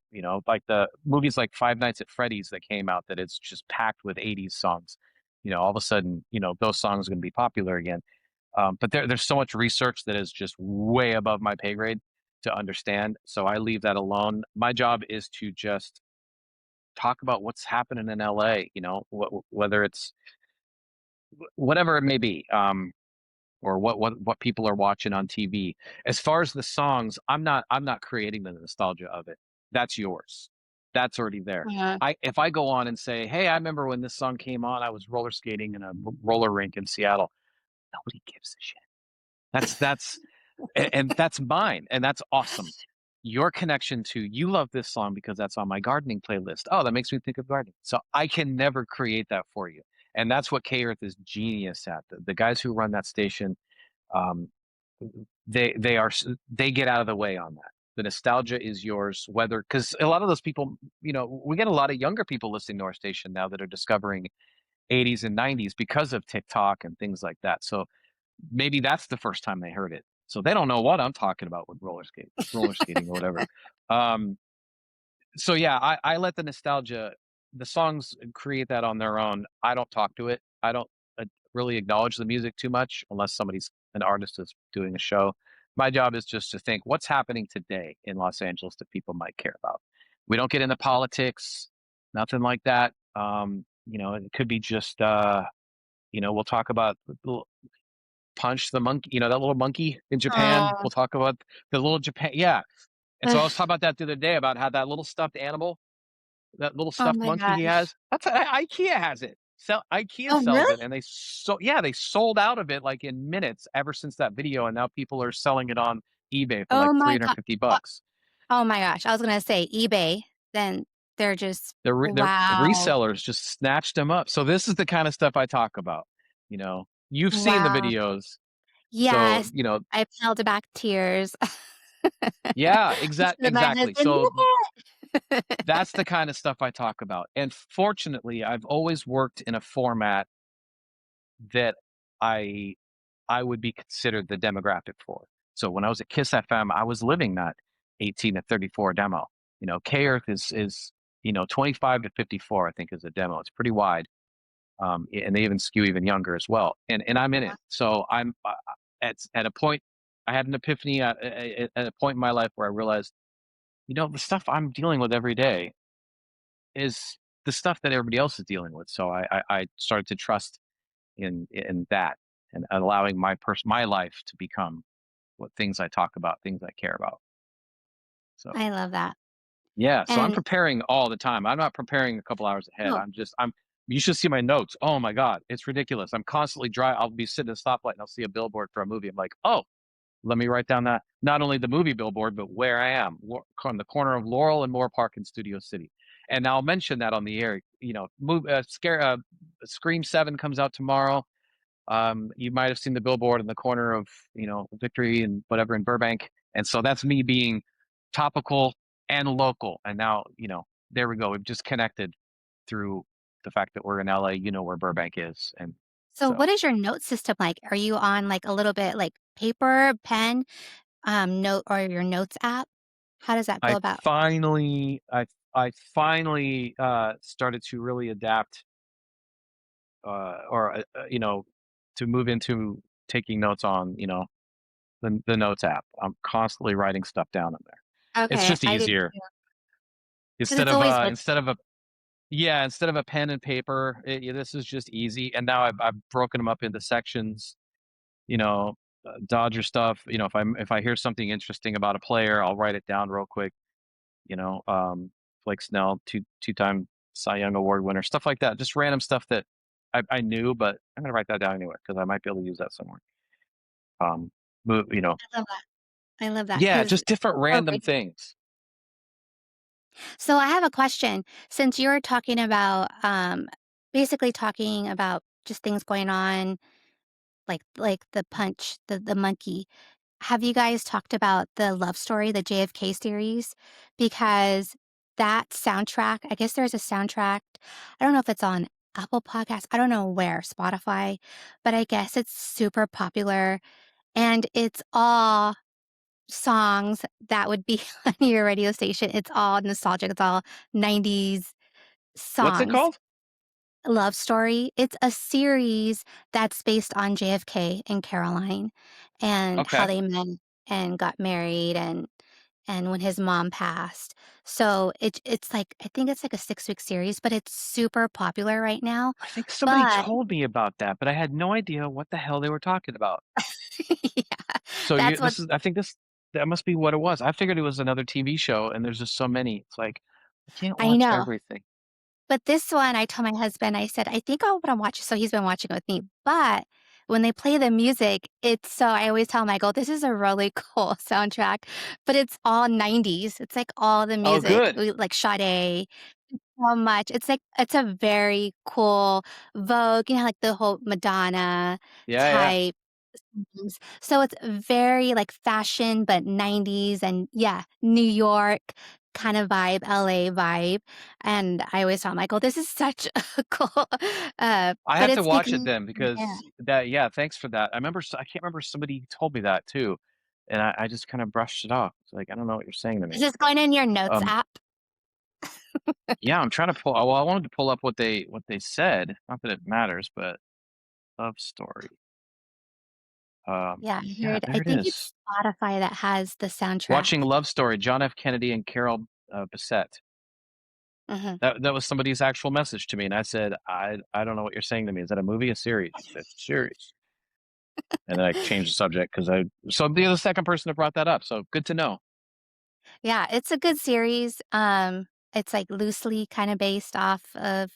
A: Like the movies like Five Nights at Freddy's that came out, that it's just packed with '80s songs. All of a sudden, those songs are going to be popular again. But there's so much research that is just way above my pay grade to understand. So I leave that alone. My job is to just talk about what's happening in LA. Whether it's whatever it may be. Or what people are watching on TV. As far as the songs, I'm not creating the nostalgia of it. That's yours. That's already there.
B: Yeah.
A: If I go on and say, "Hey, I remember when this song came on, I was roller skating in a roller rink in Seattle." Nobody gives a shit. And that's mine, and that's awesome. Your connection to you love this song because that's on my gardening playlist. Oh, that makes me think of gardening. So I can never create that for you. And that's what K Earth is genius at. The guys who run that station, um, they get out of the way on that. The nostalgia is yours, whether because a lot of those people, we get a lot of younger people listening to our station now that are discovering 80s and 90s because of TikTok and things like that. So maybe that's the first time they heard it. So they don't know what I'm talking about with roller skating or whatever. Um, so yeah, I let the songs create that on their own. I don't talk to it. I don't really acknowledge the music too much unless an artist is doing a show. My job is just to think what's happening today in Los Angeles that people might care about. We don't get into politics, nothing like that. It could be just we'll talk about Punch the monkey, that little monkey in Japan.
B: Oh.
A: We'll talk about the little Japan, yeah. And so I was talking about that the other day about how that little stuffed animal, that little
B: Oh
A: stuffed
B: my
A: monkey he
B: gosh.
A: has, that's IKEA has it. IKEA
B: Oh,
A: sells
B: really?
A: it, and they sold out of it like in minutes ever since that video, and now people are selling it on eBay for
B: Oh
A: like
B: my god.
A: 350 bucks.
B: Oh my gosh, I was gonna say eBay, then they're just
A: The
B: wow.
A: resellers just snatched them up. So this is the kind of stuff I talk about. You've seen the
B: Wow.
A: videos, so
B: Yes, I've held back tears.
A: yeah,
B: To my
A: exactly.
B: husband,
A: So
B: "Look it."
A: that's the kind of stuff I talk about. And fortunately, I've always worked in a format that I I would be considered the demographic for. So when I was at Kiss FM, I was living that 18 to 34 demo. K Earth is 25 to 54, I think is a demo. It's pretty wide. And they even skew even younger as well. And I'm in it. So I'm at a point, I had an epiphany at a point in my life where I realized, the stuff I'm dealing with every day is the stuff that everybody else is dealing with. So I started to trust in that and allowing my life to become what things I talk about, things I care about. So
B: I love that.
A: yeah, so I'm
B: And
A: preparing all the time. I'm not preparing a couple hours ahead.
B: oh,
A: I'm you should see my notes. Oh my God, it's ridiculous. I'm constantly I'll be sitting at a stoplight and I'll see a billboard for a movie. I'm like, oh, let me write down that not only the movie billboard, but where I am on the corner of Laurel and Moore Park in Studio City. And I'll mention that on the air. Scream 7 comes out tomorrow. You might have seen the billboard in the corner of, Victory and whatever in Burbank. And so that's me being topical and local. And now, there we go. We've just connected through the fact that we're in LA, where Burbank is. And
B: so
A: so
B: what is your note system like? Are you on, like, a little bit, like, paper, pen, note or your notes app? How does that go
A: I
B: about?
A: finally, I finally started to really adapt, or to move into taking notes on, the notes app. I'm constantly writing stuff down in there. It's
B: Okay,
A: just
B: I did
A: easier
B: too, 'cause
A: instead
B: it's
A: of
B: always good.
A: a pen and paper. This is just easy. And now I've broken them up into sections. You know, Dodger stuff. If I hear something interesting about a player, I'll write it down real quick. You know, Blake Snell, two-time Cy Young Award winner, stuff like that. Just random stuff that I knew, but I'm gonna write that down anyway because I might be able to use that somewhere. Um, move,
B: I love that. I love that
A: yeah,
B: 'cause
A: just different
B: for
A: random things.
B: so I have a question. Since you're talking about, basically talking about just things going on, like the punch, the monkey. Have you guys talked about the Love Story, the JFK series? Because that soundtrack, I guess there's a soundtrack. I don't know if it's on Apple Podcasts. I don't know where, Spotify, but I guess it's super popular and it's all songs that would be on your radio station. It's all nostalgic. It's all 90s
A: What's it
B: songs.
A: called?
B: Love Story. It's a series that's based on JFK and Caroline and how
A: Okay.
B: they met and got married and when his mom passed. So it's like I think it's like a 6-week series, but it's super popular right now.
A: I think somebody
B: But
A: told me about that, but I had no idea what the hell they were talking about.
B: yeah,
A: So
B: that's what
A: I think that must be what it was. I figured it was another TV show, and there's just so many. It's like I can't
B: I
A: watch
B: know.
A: everything.
B: But this one, I told my husband, I said, "I think I wanna watch" so he's been watching it with me, but when they play the music, it's so I always tell him, I go, "This is a really cool soundtrack," but it's all 90s. It's like all the
A: Oh,
B: music,
A: good.
B: like Sade, so much. It's like it's a very cool Vogue, like the whole Madonna
A: Yeah, yeah.
B: type songs. So it's very, like, fashion, but 90s and yeah, New York kind of vibe, LA vibe, and I always tell Michael, "This is such a cool,"
A: I
B: but
A: have to
B: it's
A: watch it
B: speaking
A: then
B: yeah.
A: because that. Yeah, thanks for that. I can't remember somebody told me that too, and I just kind of brushed it off. It's like I don't know what you're saying to
B: Is
A: me.
B: this going in your notes
A: Um,
B: app?
A: yeah, I'm trying to pull. Well, I wanted to pull up what they said. Not that it matters, but love story.
B: Yeah, I
A: Yeah,
B: heard
A: there
B: I
A: it
B: think
A: is.
B: it's Spotify that has the soundtrack.
A: Watching Love Story, John F. Kennedy and Carol Bissett.
B: Mhm.
A: That was somebody's actual message to me, and I said, I don't know what you're saying to me. Is that a movie, a series? He said, series. And then I changed the subject because so the second person that brought that up. So good to know.
B: Yeah, it's a good series, it's, like, loosely kinda based off of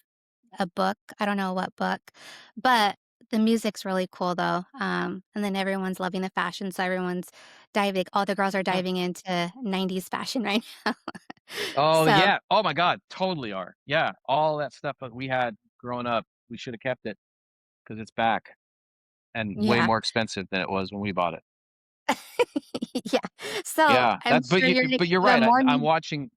B: a book, I don't know what book, but the music's really cool though, and then everyone's loving the fashion, so everyone's diving all the girls are
A: Yeah.
B: diving into 90s fashion right now.
A: Oh
B: So,
A: yeah. Oh my God. Totally are. Yeah. All that stuff that we had growing up, we should have kept it because it's back and way
B: yeah.
A: more expensive than it was when we bought it.
B: Yeah. So,
A: Yeah.
B: I'm sure you're gonna
A: But
B: get
A: you're
B: even
A: right.
B: more
A: I'm
B: new.
A: watching.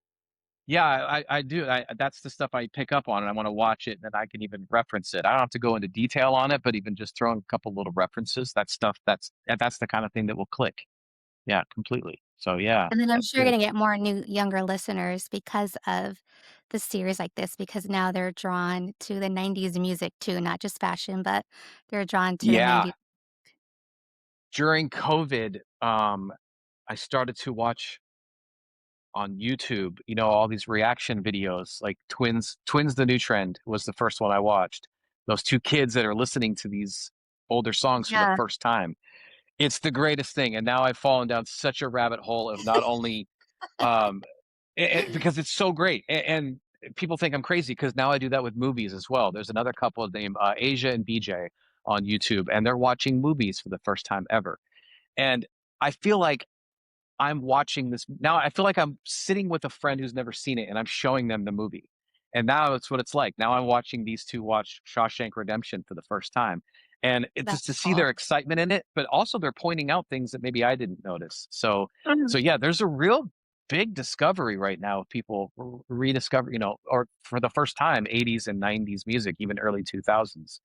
A: Yeah, I do. That's the stuff I pick up on, and I want to watch it, and I can even reference it. I don't have to go into detail on it, but even just throwing a couple little references, that stuff, that's the kind of thing that will click. Yeah, completely. So yeah,
B: And then I'm
A: that's
B: sure you're
A: good.
B: gonna get more new younger listeners because of the series like this, because now they're drawn to the '90s music too, not just fashion, but they're drawn to the
A: Yeah,
B: '90s.
A: during COVID, I started to watch on YouTube, all these reaction videos, like Twins the New Trend was the first one I watched. Those two kids that are listening to these older songs for the
B: Yeah.
A: first time. It's the greatest thing. And now I've fallen down such a rabbit hole of not only um because it's so great. And people think I'm crazy because now I do that with movies as well. There's another couple named Asia and BJ on YouTube, and they're watching movies for the first time ever. And I feel like I'm watching this now. I feel like I'm sitting with a friend who's never seen it and I'm showing them the movie. And now it's what it's like. Now I'm watching these two watch Shawshank Redemption for the first time. And it's just
B: That's
A: to see
B: cool.
A: their excitement in it, but also they're pointing out things that maybe I didn't notice. So
B: Mhm.
A: yeah, there's a real big discovery right now of people rediscover, or for the first time, 80s and 90s music, even early 2000s,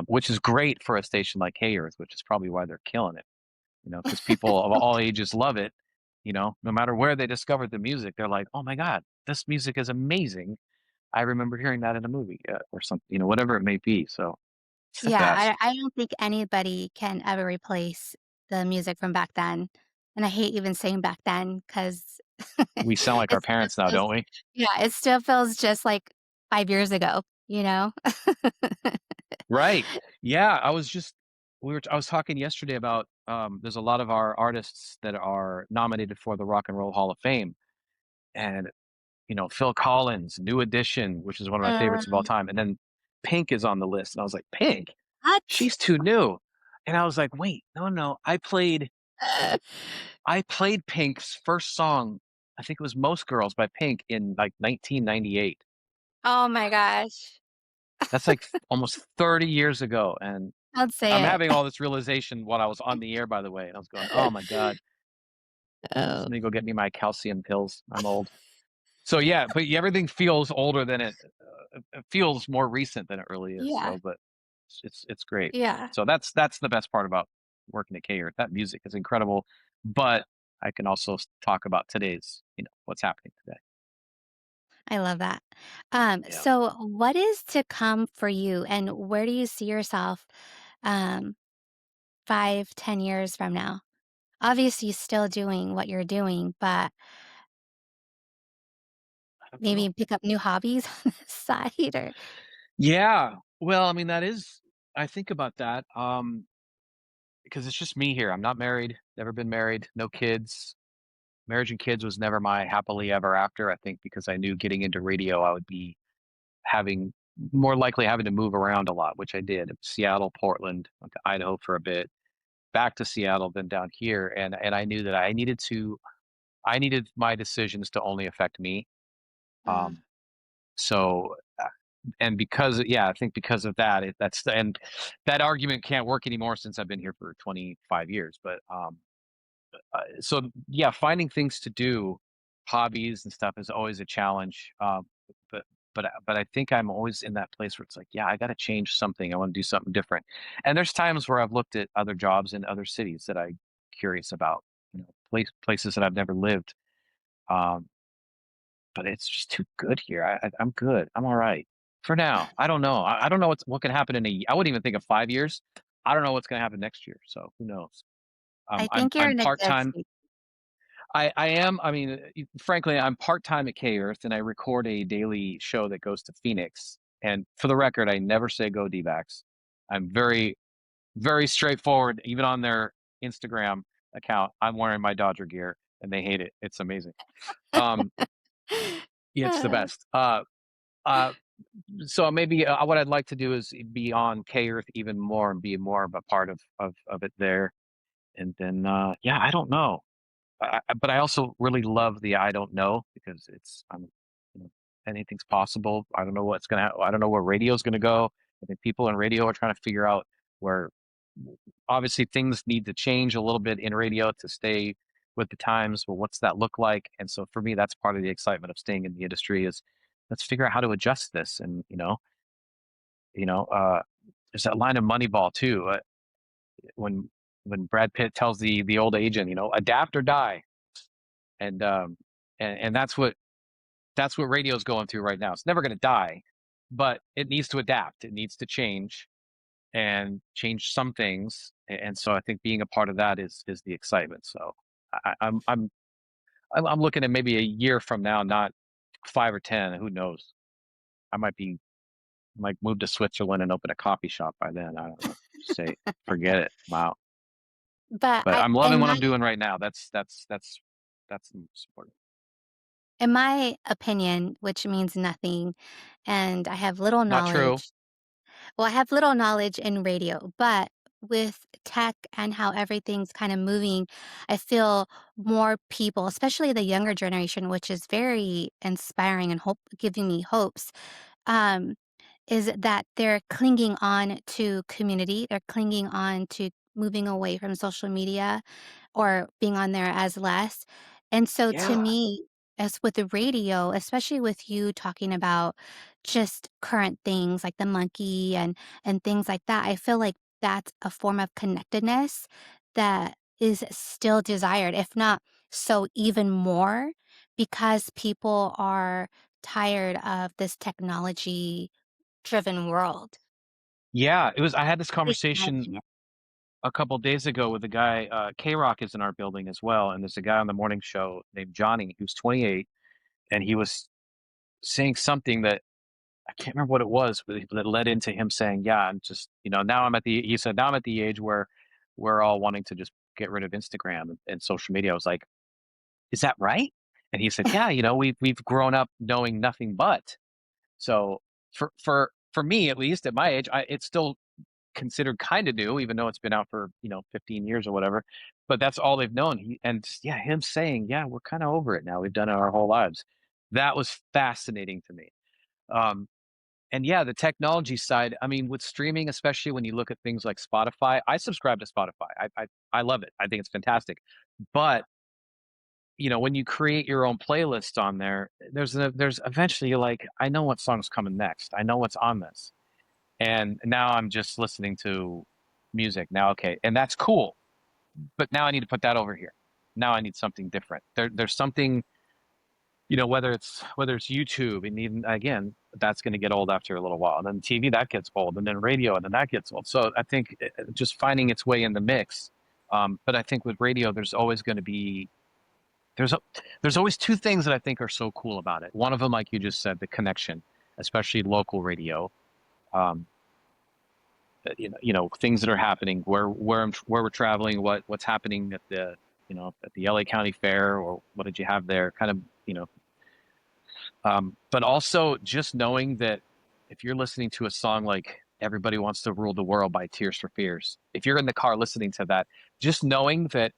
A: which is great for a station like Hey Earth, which is probably why they're killing it, because people of all ages love it. No matter where they discovered the music, they're like, oh my God, this music is amazing. I remember hearing that in a movie, or something, whatever it may be. So it's the
B: Yeah,
A: best.
B: I don't think anybody can ever replace the music from back then, and I hate even saying back then 'cause
A: We sound like our
B: it still
A: parents now,
B: feels
A: don't we?
B: yeah, it still feels just like 5 years ago, you know?
A: Right. Yeah. I was talking yesterday about, there's a lot of our artists that are nominated for the Rock and Roll Hall of Fame. And, Phil Collins, New Edition, which is one of my favorites of all
B: Mm,
A: time. And then Pink is on the list. And I was like, Pink?
B: what?
A: She's too new. And I was like, wait, no, no. I played Pink's first song. I think it was Most Girls by Pink in like 1998.
B: Oh my gosh.
A: That's like almost 30 years ago. And
B: Don't
A: I'm
B: say
A: having
B: it.
A: all this realization while I was on the air, by the way. And I was going, oh my God,
B: Oh,
A: somebody go get me my calcium pills. I'm old. So yeah, but everything feels older than it feels more recent than it really is.
B: yeah,
A: So, but it's great.
B: yeah.
A: So that's the best part about working at K Earth. That music is incredible, but I can also talk about today's, what's happening today.
B: I love that.
A: Yeah.
B: So what is to come for you, and where do you see yourself, um, 5, 10 years from now? Obviously, still doing what you're doing, but
A: I don't know.
B: maybe pick up new hobbies on the side or
A: Yeah. Well, I mean, I think about that, because it's just me here. I'm not married, never been married, no kids. Marriage and kids was never my happily ever after. I think because I knew getting into radio, I would be having more likely having to move around a lot, which I did. Seattle, Portland, went to Idaho for a bit, back to Seattle, then down here, and I knew that I needed my decisions to only affect me.
B: mm,
A: Um, so and because yeah, I think because of that, and that argument can't work anymore since I've been here for 25 years. But so yeah, finding things to do, hobbies and stuff is always a challenge. But but I think I'm always in that place where it's like, yeah, I got to change something. I want to do something different. And there's times where I've looked at other jobs in other cities that I'm curious about, places that I've never lived. Um, but it's just too good here. I'm good. I'm all right for now. I don't know. I don't know what can happen in a year. I wouldn't even think of 5 years. I don't know what's going to happen next year. So who knows?
B: I
A: I'm
B: think you're
A: I'm
B: in a
A: part
B: good
A: time.
B: space.
A: I am. I mean, frankly, I'm part time at K Earth, and I record a daily show that goes to Phoenix. And for the record, I never say go D-backs. I'm very, very straightforward. Even on their Instagram account, I'm wearing my Dodger gear, and they hate it. It's amazing. Um, yeah, it's the
B: Uh,
A: best. Uh, so maybe what I'd like to do is be on K Earth even more and be more of a part of it there. And then, yeah, I don't know. but I also really love the I don't know because you know, anything's possible. I don't know what's I don't know where radio's gonna go. I think people in radio are trying to figure out where obviously things need to change a little bit in radio to stay with the times. But what's that look like? And so for me, that's part of the excitement of staying in the industry is let's figure out how to adjust this. And you know, uh, there's that line of Moneyball too. When Brad Pitt tells the old agent, adapt or die, and that's what radio's going through right now. It's never going to die, but it needs to adapt. It needs to change and change some things. And so I think being a part of that is the excitement. So I, I'm I'm I'm looking at maybe a year from now, not 5 or 10. Who knows? I might move to Switzerland and open a coffee shop by then. I don't know. Say forget it. Wow.
B: But
A: But
B: I
A: I'm loving what I'm doing right now. That's the most important.
B: in my opinion, which means nothing, and I have little
A: Not true.
B: knowledge. Well, I have little knowledge in radio, but with tech and how everything's kind of moving, I feel more people, especially the younger generation, which is very inspiring and giving me hopes, um, is that they're clinging on to community. They're clinging on to moving away from social media or being on there as less. And so to
A: Yeah.
B: me, as with the radio, especially with you talking about just current things like the monkey and things like that, I feel like that's a form of connectedness that is still desired, if not so even more, because people are tired of this technology driven world.
A: Yeah. I had this
B: At least in my
A: conversation
B: opinion.
A: a couple days ago with a guy, K Rock is in our building as well. And there's a guy on the morning show named Johnny who's 28. And he was saying something that I can't remember what it was, but that led into him saying, yeah, I'm just, now he said, now I'm at the age where we're all wanting to just get rid of Instagram and social media. I was like, is that right? And he said, yeah, we've grown up knowing nothing but. So for me, at least at my age, it's still considered kind of new, even though it's been out for 15 years or whatever. But that's all they've known. Yeah, him saying, yeah, we're kind of over it now. We've done it our whole lives. That was fascinating to me. Um, and yeah, the technology side. I mean, with streaming, especially when you look at things like Spotify, I subscribe to Spotify. I love it. I think it's fantastic. But when you create your own playlist on there, there's eventually you're like, I know what song's coming next. I know what's on this. And now I'm just listening to music. Now, okay, and that's cool. But now I need to put that over here. Now I need something different. There's something, whether it's YouTube, and even again, that's going to get old after a little while. And then TV that gets old, and then radio, and then that gets old. So I think just finding its way in the mix. But I think with radio, there's always going to be there's a, there's always two things that I think are so cool about it. One of them, like you just said, the connection, especially local radio. Um, things that are happening where we're traveling, what's happening at the LA County Fair, or what did you have there, kind of, but also just knowing that if you're listening to a song like Everybody Wants to Rule the World by Tears for Fears, if you're in the car listening to that, just knowing that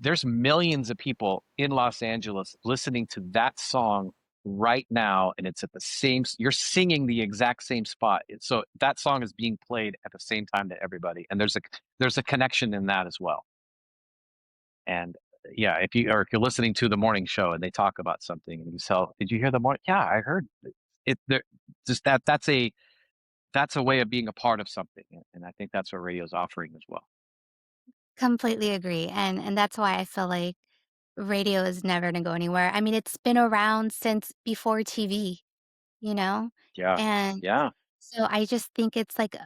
A: there's millions of people in Los Angeles listening to that song right now, and it's at the same, you're singing the exact same spot. So that song is being played at the same time to everybody, and there's a connection in that as well. And yeah, if you're listening to the morning show and they talk about something and you tell, did you hear the morning? Yeah, I heard it. There, just that's a way of being a part of something, and I think that's what radio is offering as well.
B: Completely agree, and that's why I feel like radio is never gonna go anywhere. I mean, it's been around since before TV, you know?
A: Yeah,
B: And
A: yeah.
B: so I just think it's like,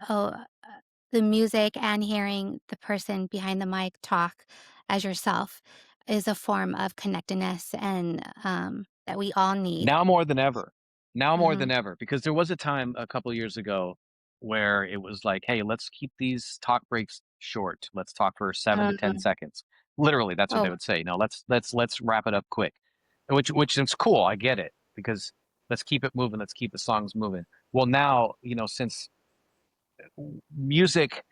B: the music and hearing the person behind the mic talk as yourself is a form of connectedness and, that we all need.
A: Now more than ever. Now more than
B: Mhm.
A: ever, because there was a time a couple of years ago where it was like, hey, let's keep these talk breaks short. Let's talk for 7 to 10 seconds. Literally, that's what they
B: Oh,
A: would say. No, let's wrap it up quick. Which is cool. I get it because let's keep it moving. Let's keep the songs moving. Well, now, since music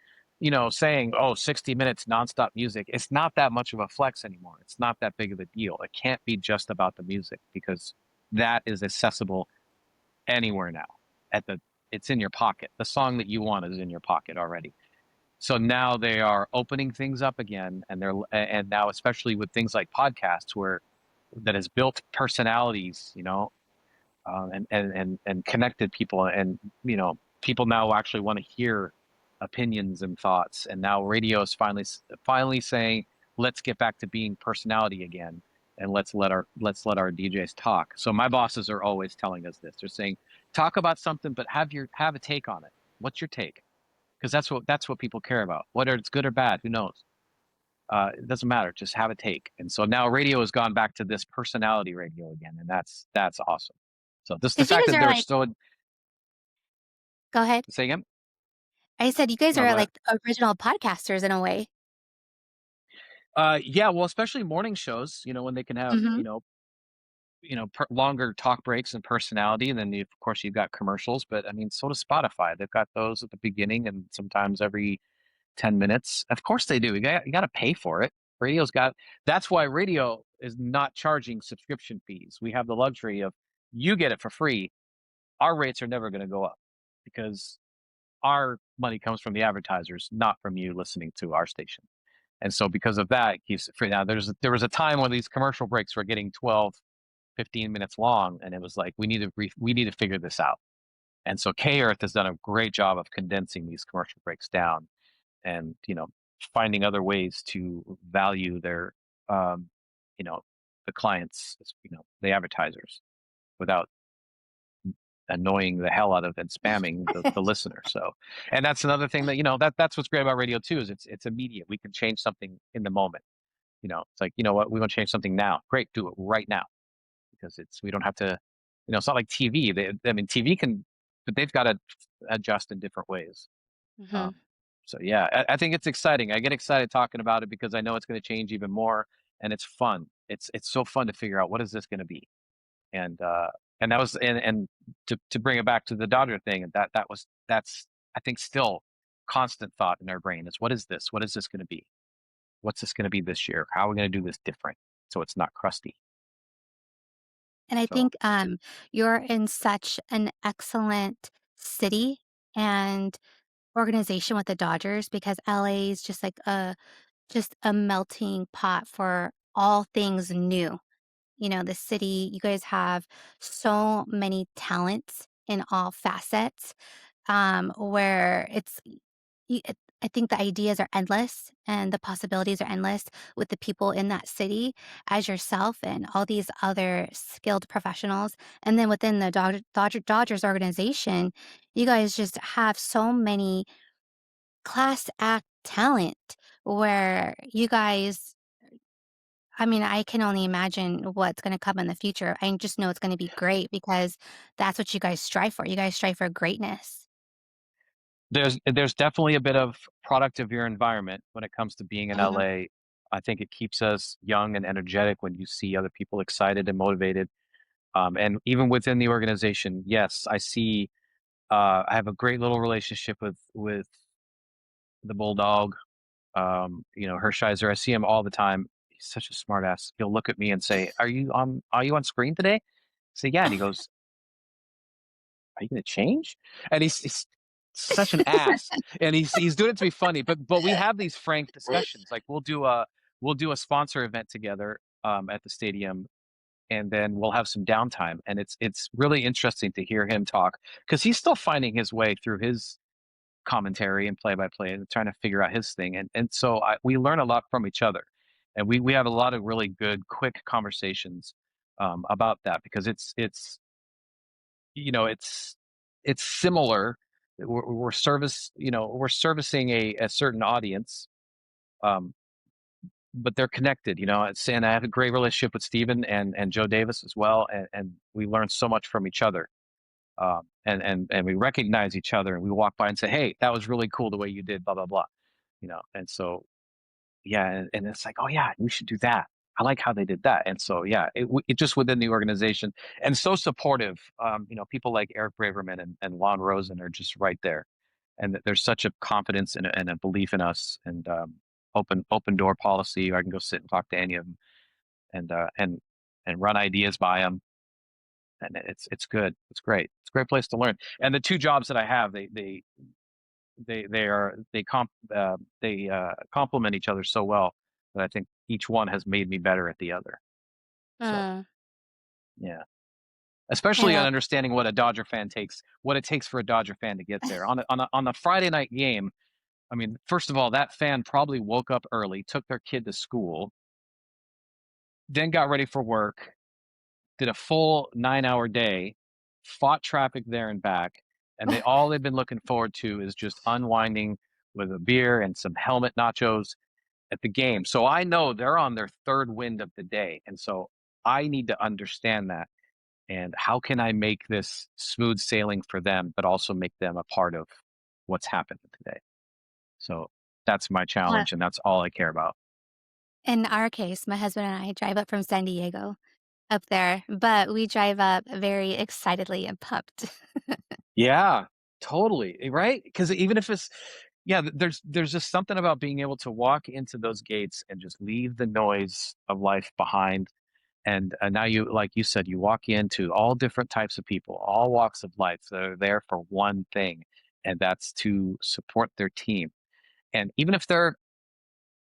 A: saying, oh, 60 minutes nonstop music, it's not that much of a flex anymore. It's not that big of a deal. It can't be just about the music because that is accessible anywhere now. At the It's in your pocket. The song that you want is in your pocket already. So now they are opening things up again, and now especially with things like podcasts where that has built personalities, and connected people, and people now actually want to hear opinions and thoughts, and now radio is finally saying, let's get back to being personality again, and let's let our DJs talk. So my bosses are always telling us this. They're saying, talk about something, but have a take on it. What's your take? Because that's what people care about, whether it's good or bad. Who knows? It doesn't matter. Just have a take. And so now radio has gone back to this personality radio again, and that's awesome. So this the
B: Because you
A: fact
B: guys
A: that
B: are
A: they're
B: like,
A: still
B: go ahead.
A: say again.
B: I said you guys
A: No,
B: are
A: go ahead.
B: like original podcasters in a way.
A: Yeah, well, especially morning shows, when they can have
B: Hmm.
A: longer talk breaks and personality, and then of course you've got commercials. But I mean, so does Spotify. They've got those at the beginning and sometimes every 10 minutes. Of course they do. You got to pay for it. Radio's got That's why radio is not charging subscription fees. We have the luxury of you get it for free. Our rates are never going to go up because our money comes from the advertisers, not from you listening to our station. And so because of that, it keeps it free. Now there was a time when these commercial breaks were getting 12, 15 minutes long, and it was like we need to figure this out. And so K Earth has done a great job of condensing these commercial breaks down, and finding other ways to value their um, you know the clients, the advertisers, without annoying the hell out of and spamming the listener. So, and that's another thing that's what's great about radio too, is it's immediate. We can change something in the moment. It's like, what, we want to change something now. Great, do it right now, because we don't have to. It's not like TV. I mean, TV can, but they've got to adjust in different ways.
B: Hmm.
A: Um, so yeah, I think it's exciting. I get excited talking about it because I know it's going to change even more, and it's fun. It's so fun to figure out what is this going to be, and that was, and to bring it back to the Dodger thing, and that's I think still constant thought in our brain is, what is this? What is this going to be? What's this going to be this year? How are we going to do this different so it's not crusty?
B: And I
A: So
B: think you're in such an excellent city and organization with the Dodgers because LA is just a melting pot for all things new. The city, you guys have so many talents in all facets, where I think the ideas are endless and the possibilities are endless with the people in that city as yourself and all these other skilled professionals. And then within the Dodgers organization, you guys just have so many class act talent where you guys, I mean, I can only imagine what's gonna come in the future. I just know it's gonna be great because that's what you guys strive for. You guys strive for greatness.
A: there's definitely a bit of product of your environment when it comes to being in
B: Mhm.
A: LA. I think it keeps us young and energetic when you see other people excited and motivated. And even within the organization, yes, I see. I have a great little relationship with the bulldog. Hershiser. I see him all the time. He's such a smart ass. He'll look at me and say, Are you on screen today?" I say, "Yeah." And he goes, "Are you going to change?" And he's such an ass, and he's doing it to be funny. But we have these frank discussions. Like we'll do a sponsor event together at the stadium, and then we'll have some downtime. And it's really interesting to hear him talk because he's still finding his way through his commentary and play by play and trying to figure out his thing. And so we learn a lot from each other, and we have a lot of really good, quick conversations about that, because it's similar. We're servicing a certain audience, um, but they're connected. And I have a great relationship with Steven and Joe Davis as well, and we learn so much from each other. And we recognize each other, and we walk by and say, "Hey, that was really cool the way you did blah blah blah," And so yeah, and it's like, "Oh yeah, we should do that. I like how they did that." And so yeah, it just within the organization, and so supportive. People like Eric Braverman and Lon Rosen are just right there, and that there's such a confidence and a belief in us, and open door policy. I can go sit and talk to any of them, and run ideas by them, and it's good. It's great. It's a great place to learn. And the two jobs that I have, they complement each other so well that I think each one has made me better at the other. So
B: Mm,
A: yeah,
B: I
A: especially on
B: love
A: understanding what it takes for a Dodger fan to get there on a Friday night game. I mean, first of all, that fan probably woke up early, took their kid to school, then got ready for work, did a full 9 hour day, fought traffic there and back, and they've been looking forward to is just unwinding with a beer and some helmet nachos at the game. So I know they're on their third wind of the day. And so I need to understand that. And how can I make this smooth sailing for them, but also make them a part of what's happened today? So that's my
B: well,
A: challenge, and that's all I care about.
B: in our case, my husband and I drive up from San Diego up there, but we drive up very excitedly and pumped.
A: Yeah, totally. Right? Because even if it's, yeah, there's just something about being able to walk into those gates and just leave the noise of life behind. And now you, like you said, you walk into all different types of people, all walks of life that are there for one thing, and that's to support their team. And even if they're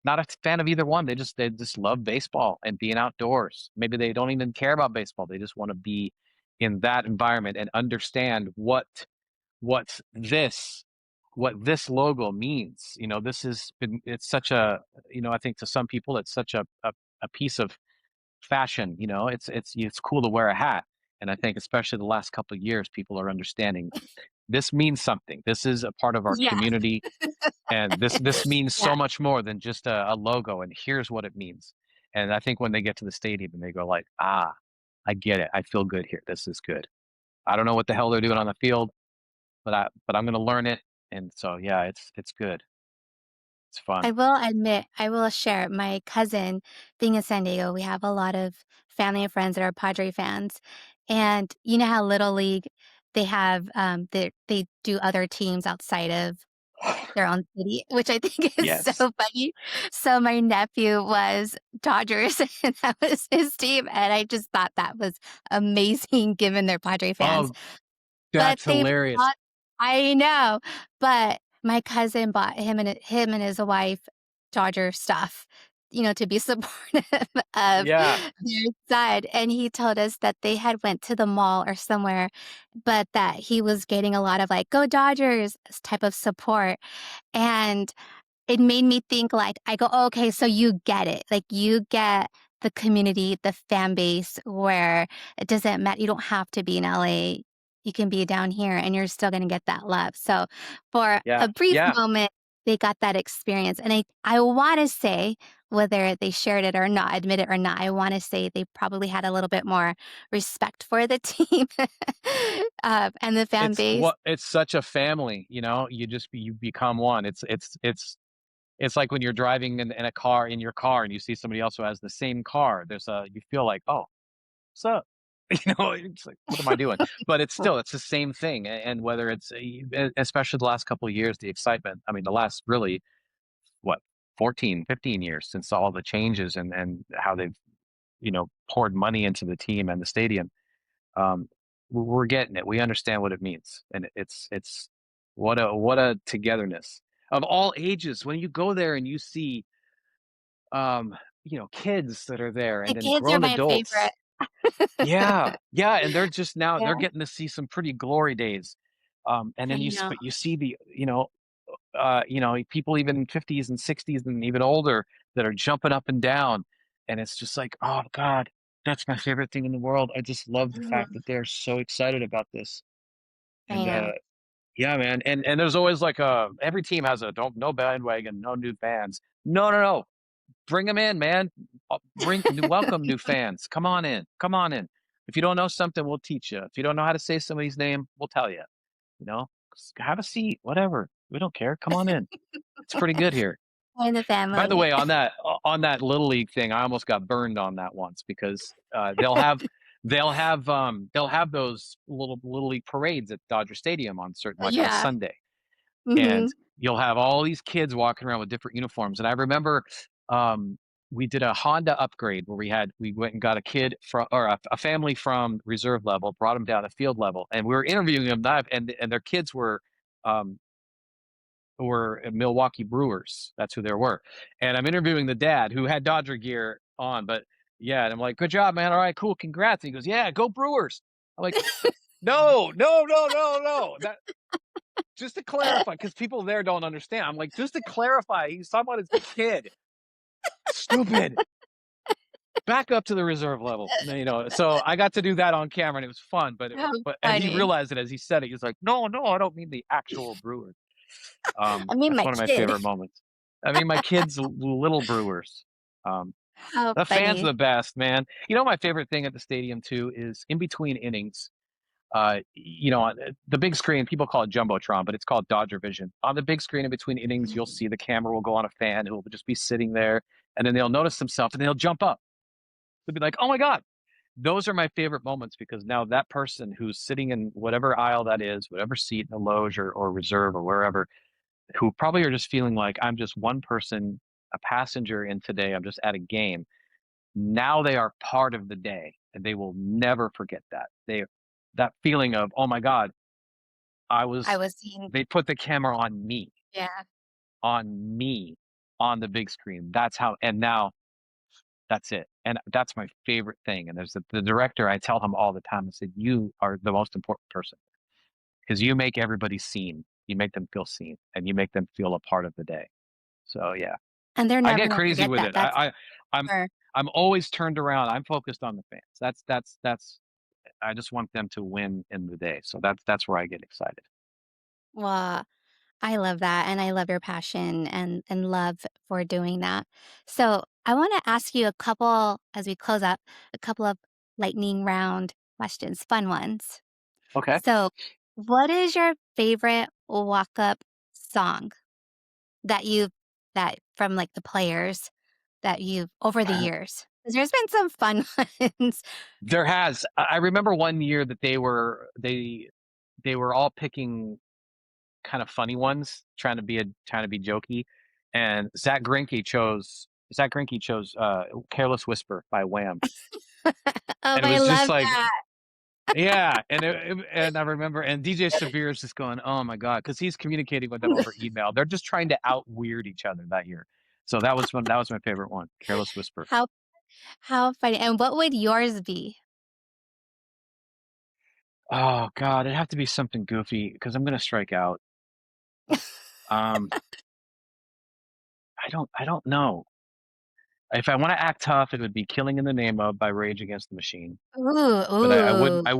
A: not a fan of either one, they just love baseball and being outdoors. Maybe they don't even care about baseball. They just want to be in that environment and understand what this what this logo means. This has been it's such a I think to some people it's such a piece of fashion. It's cool to wear a hat. And I think especially the last couple of years, people are understanding this means something. This is a part of our
B: Yes.
A: community, and this means
B: Yeah.
A: so much more than just a logo. And here's what it means. And I think when they get to the stadium and they go like, I get it. I feel good here. This is good. I don't know what the hell they're doing on the field, but I'm gonna learn it. And so yeah, it's good. It's fun.
B: I will admit, I will share, my cousin being in San Diego, we have a lot of family and friends that are Padre fans, and you know how Little League, they have, they do other teams outside of their own city, which I think is so
A: Yes.
B: funny. So my nephew was Dodgers, and that was his team, and I just thought that was amazing given they're Padre fans.
A: Oh,
B: But
A: that's
B: they've
A: hilarious.
B: bought I know, but my cousin bought him and his wife Dodger stuff, to be supportive of
A: Yeah.
B: their son, and he told us that they had went to the mall or somewhere, but that he was getting a lot of, like, "Go Dodgers" type of support, and it made me think, like, I go, "Oh, okay, so you get it, like, you get the community, the fan base where it doesn't matter. You don't have to be in LA, you can be down here and you're still gonna get that love." So, for
A: Yeah.
B: a brief
A: Yeah.
B: moment, they got that experience, and I wanna say, whether they shared it or not, admit it or not, I wanna say they probably had a little bit more respect for the team, and the fan base.
A: It's such a family, you become one. It's like when you're driving in a car in your car and you see somebody else who has the same car. You feel like, oh, what's up? It's like, what am I doing? But it's the same thing. And whether especially the last couple of years, the excitement. I mean, the last really what 14, 15 years since all the changes and how they've poured money into the team and the stadium. um, we're getting it. We understand what it means, and it's what a togetherness of all ages. When you go there and you see, um, kids that are there,
B: The
A: and then
B: kids are
A: grown
B: my favorite.
A: adults. Yeah, yeah, and they're just now
B: Yeah,
A: they're getting to see some pretty glory days. And
B: I
A: then
B: know.
A: but you see people even in 50s and 60s and even older that are jumping up and down. And it's just like, oh God, that's my favorite thing in the world. I just love the fact
B: Mhm.
A: that they're so excited about this.
B: I
A: And
B: know.
A: yeah, man. And there's always like every team has a don't no bandwagon, no new fans. No, no, no. Bring them in, man. Welcome new fans. Come on in. Come on in. If you don't know something, we'll teach you. If you don't know how to say somebody's name, we'll tell you. You know, have a seat, whatever. We don't care. Come on in. It's pretty good here.
B: And the
A: By the
B: family.
A: way, on that little league thing, I almost got burned on that once because they'll have those little league parades at Dodger Stadium on certain like on a
B: Yeah.
A: Sunday. and
B: Mhm.
A: you'll have all these kids walking around with different uniforms. And I remember um, we did a Honda upgrade where we went and got a kid from or a family from reserve level, brought them down to field level, and we were interviewing them live, and their kids um, were Milwaukee Brewers. That's who they were. And I'm interviewing the dad who had Dodger gear on, but yeah, and I'm like, good job, man. All right, cool, congrats. And he goes, yeah, go Brewers. I'm like, no, no, no, no, no. That just to clarify, because people there don't understand. I'm like, just to clarify, he's talking about his kid. Stupid. Back up to the reserve level. So I got to do that on camera and it was fun,
B: How
A: and he
B: funny.
A: realized it as he said it. He was like, no, no, I don't mean the actual Brewers.
B: I mean,
A: That's
B: my
A: one of my
B: kid.
A: favorite moments. I mean, my kids, little Brewers. Um,
B: How
A: the fans are
B: funny.
A: the best, man. My favorite thing at the stadium too is in between innings. On the big screen, people call it jumbotron, but it's called Dodger Vision. On the big screen in between innings, you'll see the camera will go on a fan who will just be sitting there, and then they'll notice themselves and they'll jump up. They'll be like, "Oh my God!" Those are my favorite moments because now that person who's sitting in whatever aisle that is, whatever seat in the loge or reserve or wherever, who probably are just feeling like I'm just one person, a passenger in today. I'm just at a game. Now they are part of the day, and they will never forget that. That feeling of, oh my God, I
B: I
A: was.
B: was seeing
A: They put the camera
B: yeah.
A: on me, on the big screen. That's how. And now that's it. And that's my favorite thing. And there's the director. I tell him all the time. I said, you are the most important person because you make everybody seen. You make them feel seen, and you make them feel a part of the day. So yeah.
B: And they're
A: I
B: never
A: get
B: gonna
A: crazy
B: forget
A: with
B: that.
A: it.
B: That's
A: I'm
B: for
A: I'm always turned around. I'm focused on the fans. That's I just want them to win in the day. So that's where I get excited.
B: well, I love that, and I love your passion and love for doing that. So, I wanna ask you a couple as we close up, a couple of lightning round questions, fun ones.
A: Okay.
B: So, what is your favorite walk-up song that you've that from, like, the players that you've over the years? 'Cause there's been some fun ones.
A: There has. I remember one year that they were all picking kind of funny ones, trying to be jokey, and Zach Greinke chose "Careless Whisper" by Wham,
B: Oh,
A: and it
B: I
A: was just
B: love
A: like
B: that.
A: yeah, and I remember, and DJ Severe is just going, "Oh my God," because he's communicating with them over email. They're just trying to out weird each other that year. So that was my favorite one, "Careless Whisper."
B: How how funny, and what would yours be?
A: Oh God, it'd have to be something goofy because I'm gonna strike out. Um, I don't know. If I want to act tough, it would be "Killing in the Name of" by Rage Against the Machine.
B: Ooh,
A: But
B: ooh.
A: I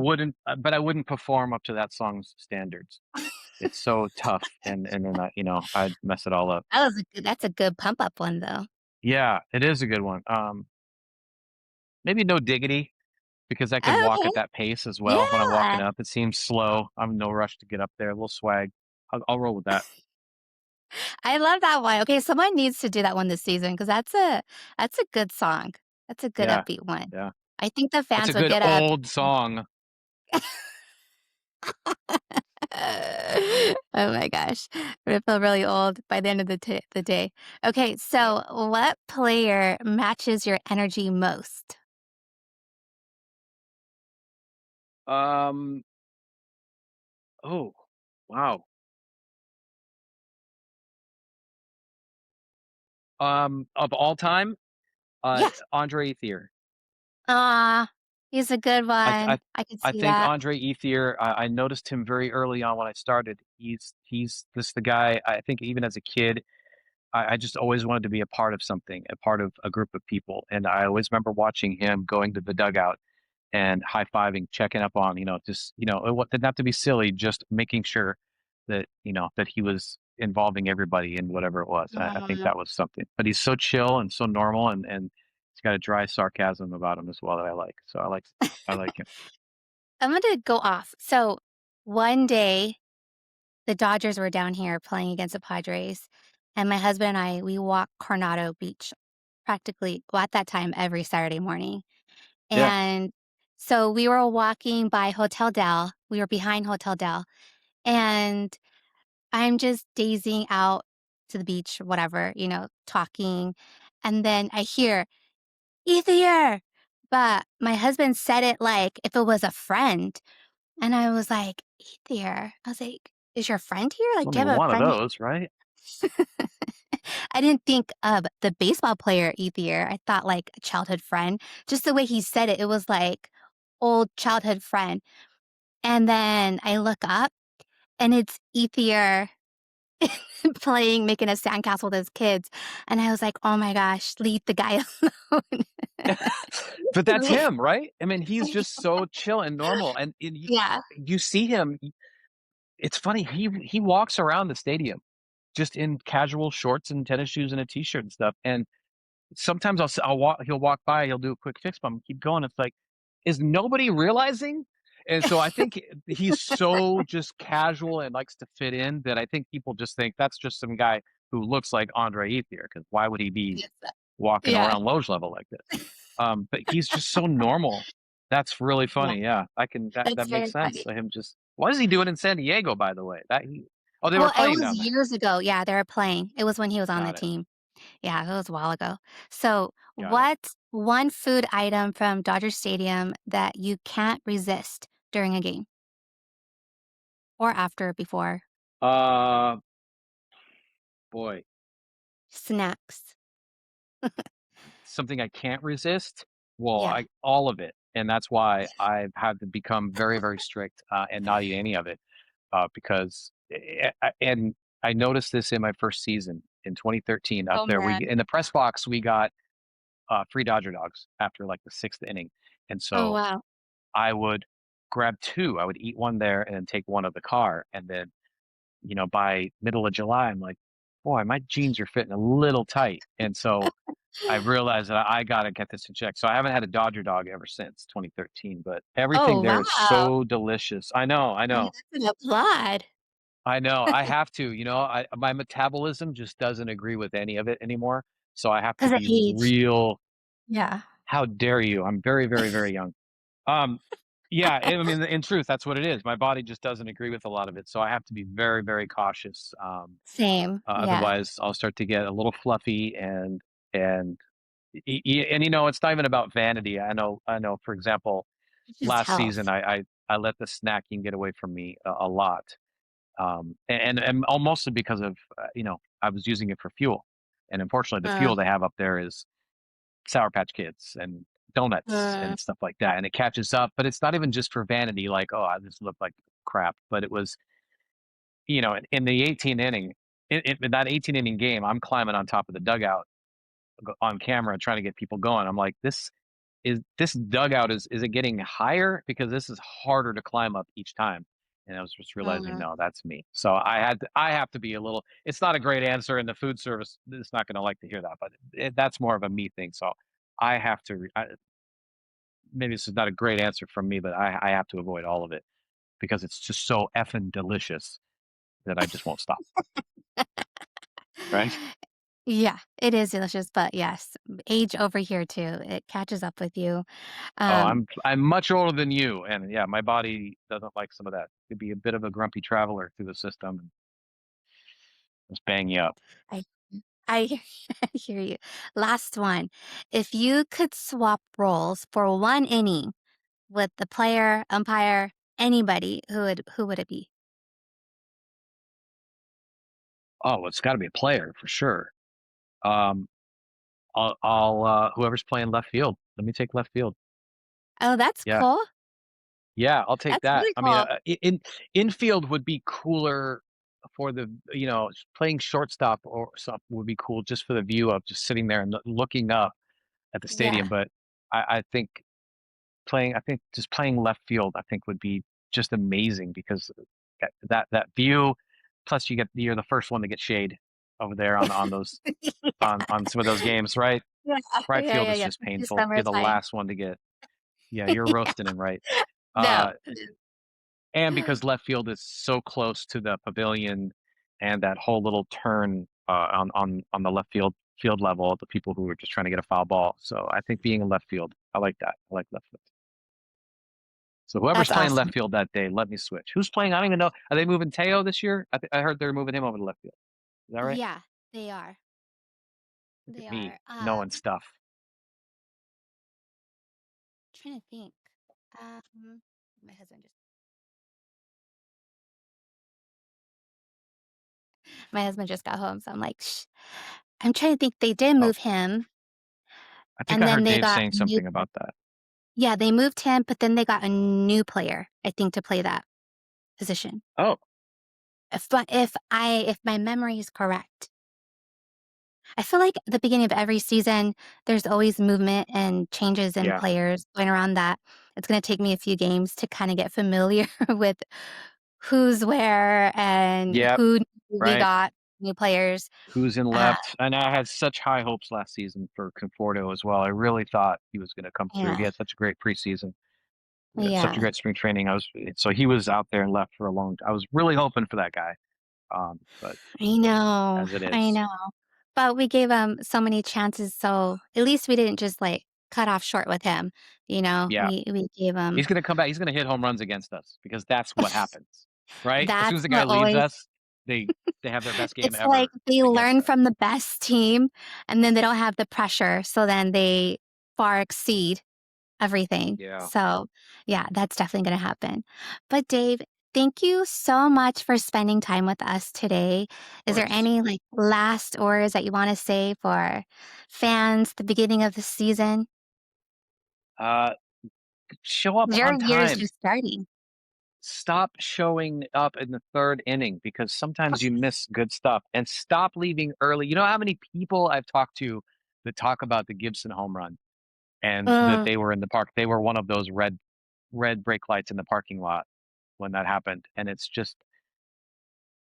A: wouldn't perform up to that song's standards. It's so tough, and then I'd mess it all up.
B: That's a good pump up one, though.
A: Yeah, it is a good one. Maybe "No Diggity" because I could walk
B: Okay,
A: at that pace as well when I'm walking
B: yeah.
A: up. It seems slow. I'm in no rush to get up there. A little swag. I'll roll with that.
B: I love that one. Okay, someone needs to do that one this season because that's a good song. That's a good
A: Yeah,
B: upbeat one.
A: yeah.
B: I think the
A: It's a
B: fans would
A: good
B: get a
A: old song.
B: Oh my gosh. I'm gonna feel really old by the end of the day. Okay,
A: Yep.
B: so what player matches your energy most?
A: Um. Oh, wow. Of all time,
B: Yeah.
A: Andre Ethier.
B: Ah, he's a good
A: I th- I
B: one. I could
A: I
B: see
A: think
B: that.
A: Andre Ethier. I noticed him very early on when I started. He's this the guy. I think even as a kid, I just always wanted to be a part of something, a part of a group of people, and I always remember watching him going to the dugout and high fiving, checking up on, just it didn't have to be silly, just making sure that that he was involving everybody in whatever it was. I think
B: Um,
A: that was something. But he's so chill and so normal, and he's got a dry sarcasm about him as well that I like. So I like him.
B: I'm gonna go off. So one day the Dodgers were down here playing against the Padres, and my husband and I, we walked Coronado Beach practically, well, at that time, every Saturday morning.
A: Yeah.
B: And so we were walking by Hotel Del. We were behind Hotel Del. And I'm just dazing out to the beach, whatever, talking, and then I hear, "Ethier!" But my husband said it like if it was a friend, and I was like, "Ethier?" I was like, "Is your friend here? Like, do
A: Only
B: you have a
A: one of
B: friend?"
A: those, right?
B: I didn't think of the baseball player Ethier. I thought like a childhood friend. Just the way he said it, it was like old childhood friend. And then I look up and it's Ethier playing, making a sandcastle with his kids. And I was like, oh my gosh, leave the guy alone.
A: But that's him, right? I mean, he's just so chill and normal, and
B: Yeah.
A: you see him. It's funny. He walks around the stadium just in casual shorts and tennis shoes and a t-shirt and stuff. And sometimes I'll walk. He'll walk by. He'll do a quick fist bump. Keep going. It's like, is nobody realizing? And so I think he's so just casual and likes to fit in that I think people just think that's just some guy who looks like Andre Ethier. Because why would he be
B: Yes.
A: walking
B: Yeah.
A: around Loge level like this? But he's just so normal. That's really
B: Yeah.
A: funny. Yeah, I can. That
B: That's
A: makes
B: very
A: sense.
B: funny.
A: So him just. What is he doing in San Diego, by the way? Oh, they were
B: Well, it
A: playing
B: was
A: down there.
B: years ago. Yeah, they were playing. It was when he was on the
A: Got it.
B: team. Yeah, it was a while ago. So,
A: Got it.
B: what's one food item from Dodger Stadium that you can't resist during a game or after, before?
A: Uh, boy,
B: Snacks.
A: something I can't resist. Well,
B: Yeah.
A: I all of it, and that's why I've had to become very, very strict and not eat any of it because and I noticed this in my first season in 2013 up
B: Oh,
A: there. We
B: man.
A: in the press box we got free Dodger dogs after like the sixth inning, and
B: Oh,
A: so
B: wow.
A: I would grab two. I would eat one there and then take one of the car, and then by middle of July, I'm like, boy, my jeans are fitting a little tight, and so I realized that I got to get this in check. So I haven't had a Dodger dog ever since 2013, but everything
B: Oh,
A: there is
B: wow.
A: so delicious. I know, I
B: I mean,
A: know,
B: that's an applaud.
A: I know. I have to, my metabolism just doesn't agree with any of it anymore. So I have to
B: 'Cause of
A: be
B: age.
A: real.
B: Yeah.
A: How dare you? I'm very, very, very young. Um, yeah, I mean, in truth, that's what it is. My body just doesn't agree with a lot of it. So I have to be very, very cautious.
B: Same. Yeah.
A: Otherwise, I'll start to get a little fluffy and and it's not even about vanity. I know. For example,
B: It's just
A: last season,
B: health.
A: I let the snacking get away from me a lot, and mostly because of I was using it for fuel, and unfortunately, the
B: Uh,
A: fuel they have up there is Sour Patch Kids and donuts
B: uh,
A: and stuff like that, and it catches up. But it's not even just for vanity, like oh, I just look like crap. But it was in the 18 inning, in that 18 inning game, I'm climbing on top of the dugout on camera trying to get people going. I'm like, this dugout is it getting higher because this is harder to climb up each time. And I was just realizing,
B: uh,
A: no, that's me. So I have to be a little. It's not a great answer, and the food service is not going to like to hear that, but that's more of a me thing. So I have to. Maybe this is not a great answer from me, but I have to avoid all of it because it's just so effing delicious that I just won't stop. Right?
B: yeah, it is delicious, but yes, age over here too. It catches up with you.
A: Oh,
B: Um,
A: I'm much older than you, and yeah, my body doesn't like some of that. Could be a bit of a grumpy traveler through the system and just bang you up.
B: I I I hear you. Last one. If you could swap roles for one inning with the player, umpire, anybody, who would it be?
A: Oh, it's got to be a player for sure. Um, I'll whoever's playing left field. Let me take left field.
B: Oh, that's
A: Yeah,
B: cool.
A: yeah, I'll take
B: That's
A: that.
B: really
A: I mean,
B: cool.
A: infield would be cooler for the playing shortstop or something would be cool just for the view of just sitting there and looking up at the stadium.
B: Yeah.
A: But I think I think just playing left field, I think would be just amazing because that view, plus you're the first one to get shade over there on those on some of those games, right?
B: Yeah.
A: Right
B: Yeah,
A: field
B: yeah,
A: is
B: yeah.
A: just
B: The
A: painful. You're the
B: summertime.
A: last one to get. Yeah, you're roasting him right.
B: No.
A: Uh, and because left field is so close to the pavilion and that whole little turn on the left field level, the people who are just trying to get a foul ball. So I think being in left field, I like that. I like left field. So whoever's
B: That's
A: playing left
B: awesome.
A: field that day, let me switch. Who's playing? I don't even know. Are they moving Teo this year? I heard they're moving him over to left field. Is that right?
B: Yeah, they are.
A: Look
B: They
A: at me
B: are.
A: knowing stuff.
B: Trying to think. Um, my husband just my husband just got home, so I'm like, shh. I'm trying to think. They did
A: Oh,
B: move him,
A: I think
B: and
A: I
B: then
A: heard
B: they
A: Dave
B: got
A: saying
B: a new.
A: something about that.
B: Yeah, they moved him, but then they got a new player, I think, to play that position.
A: Oh,
B: If my memory is correct. I feel like at the beginning of every season, there's always movement and changes in
A: yeah,
B: players going around that. It's gonna take me a few games to kinda get familiar with who's where and
A: yep,
B: who we
A: right.
B: got, new players.
A: Who's in
B: Uh,
A: left? And I had such high hopes last season for Conforto as well. I really thought he was going to come through. He
B: yeah,
A: had such a great preseason. We had such a
B: yeah.
A: great spring training. So he was out there and left for a long. I was really hoping for that guy. But
B: I know,
A: as it
B: I
A: is,
B: know. But we gave him so many chances, so at least we didn't just, like, cut off short with him, you know?
A: yeah,
B: We gave him
A: he's going to come back. He's going to hit home runs against us because that's what happens, right? As soon
B: that's
A: as the guy
B: what
A: leaves
B: always
A: us, they they have their best game
B: it's like
A: ever
B: they
A: against
B: learn
A: us.
B: from the best team, and then they don't have the pressure, so then they far exceed everything.
A: Yeah, of
B: So, yeah, that's definitely gonna happen. But Dave, thank you so much for spending time with us today. Is there
A: course.
B: any, like, last words that you wanna say for fans, the beginning of the season?
A: Uh, show up
B: Your
A: on
B: year's
A: time.
B: just starting.
A: Stop showing up in the third inning because sometimes you miss good stuff and stop leaving early. You know how many people I've talked to that talk about the Gibson home run and that
B: Mm,
A: they were in the park. They were one of those red brake lights in the parking lot when that happened. And it's just,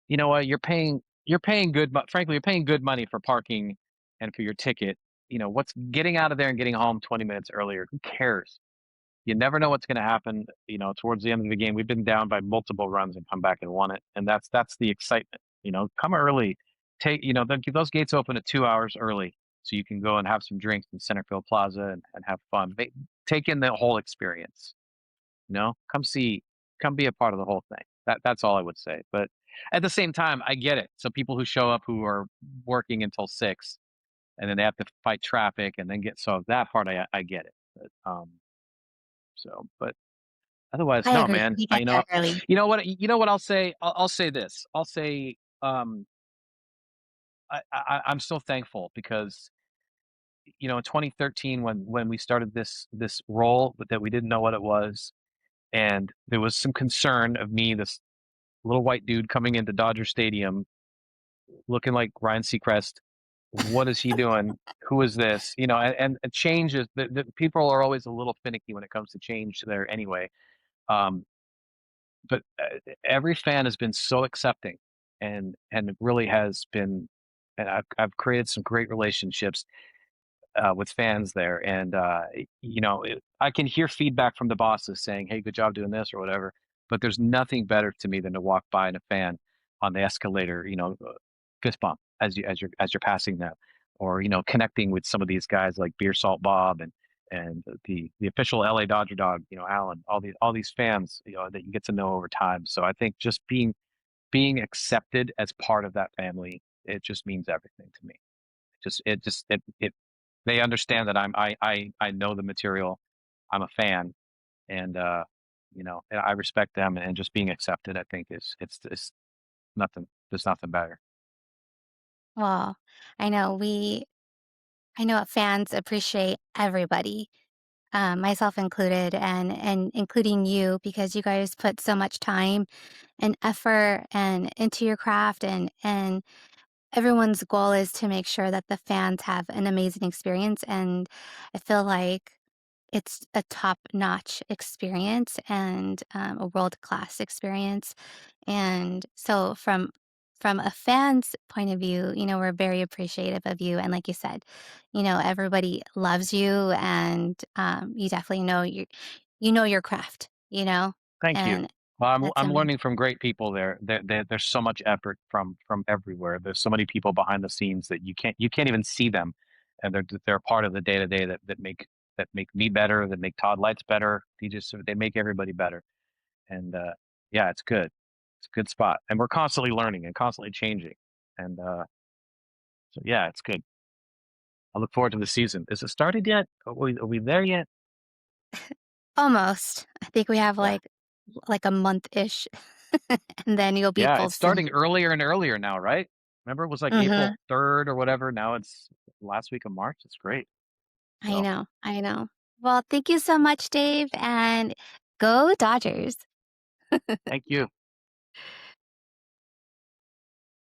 A: you know what, you're paying good frankly, you're paying good money for parking and for your ticket. You know, what's getting out of there and getting home 20 minutes earlier? Who cares? You never know what's going to happen. You know, towards the end of the game, we've been down by multiple runs and come back and won it, and that's the excitement. You know, come early. Those gates open at 2 hours early, so you can go and have some drinks in Centerfield Plaza and have fun. Take in the whole experience. You know, come be a part of the whole thing. That's all I would say. But at the same time, I get it. So people who show up who are working until 6 and then they have to fight traffic and then get so that part I get it. But otherwise,
B: I
A: no,
B: agree.
A: man.
B: We get there early.
A: You know what I'll say? I'll say this. I'll say I'm so thankful because in 2013 when we started this role but that we didn't know what it was and there was some concern of me, this little white dude coming into Dodger Stadium looking like Ryan Seacrest. What is he doing? Who is this? And change is the people are always a little finicky when it comes to change there anyway. Um, but every fan has been so accepting and it really has been and I've created some great relationships with fans there and I can hear feedback from the bosses saying hey good job doing this or whatever, but there's nothing better to me than to walk by and a fan on the escalator, fist bump as you're passing them, or connecting with some of these guys like Beer Salt Bob and the official LA Dodger dog, Alan, all these fans, that you get to know over time. So I think just being accepted as part of that family, it just means everything to me. It they understand that I know the material. I'm a fan, and and I respect them, and just being accepted, I think it's nothing. There's nothing better.
B: Well, I know we I know fans appreciate everybody, myself included, and including you because you guys put so much time and effort and into your craft and everyone's goal is to make sure that the fans have an amazing experience and I feel like it's a top-notch experience and a world-class experience. And so from a fan's point of view, we're very appreciative of you. And like you said, everybody loves you and you definitely know your craft,
A: Thank you.
B: and
A: Well, I'm
B: that's
A: I'm
B: amazing.
A: learning from great people there. There's so much effort from everywhere. There's so many people behind the scenes that you can't even see them, and they're part of the day to day that make that make me better, that make Todd Lights better. They make everybody better. And yeah, it's good. It's a good spot. And we're constantly learning and constantly changing. And so yeah, it's good. I look forward to the season. Is it started yet? Are we there yet?
B: Almost. I think we have,
A: Yeah.
B: like a month-ish, and then you'll be
A: Yeah,
B: full
A: it's starting
B: swing.
A: earlier and earlier now, right? Remember it was like April
B: Mhm.
A: 3rd or whatever. Now it's last week of March. It's great.
B: I
A: So
B: know, I know. Well, thank you so much, Dave, and go Dodgers.
A: thank you.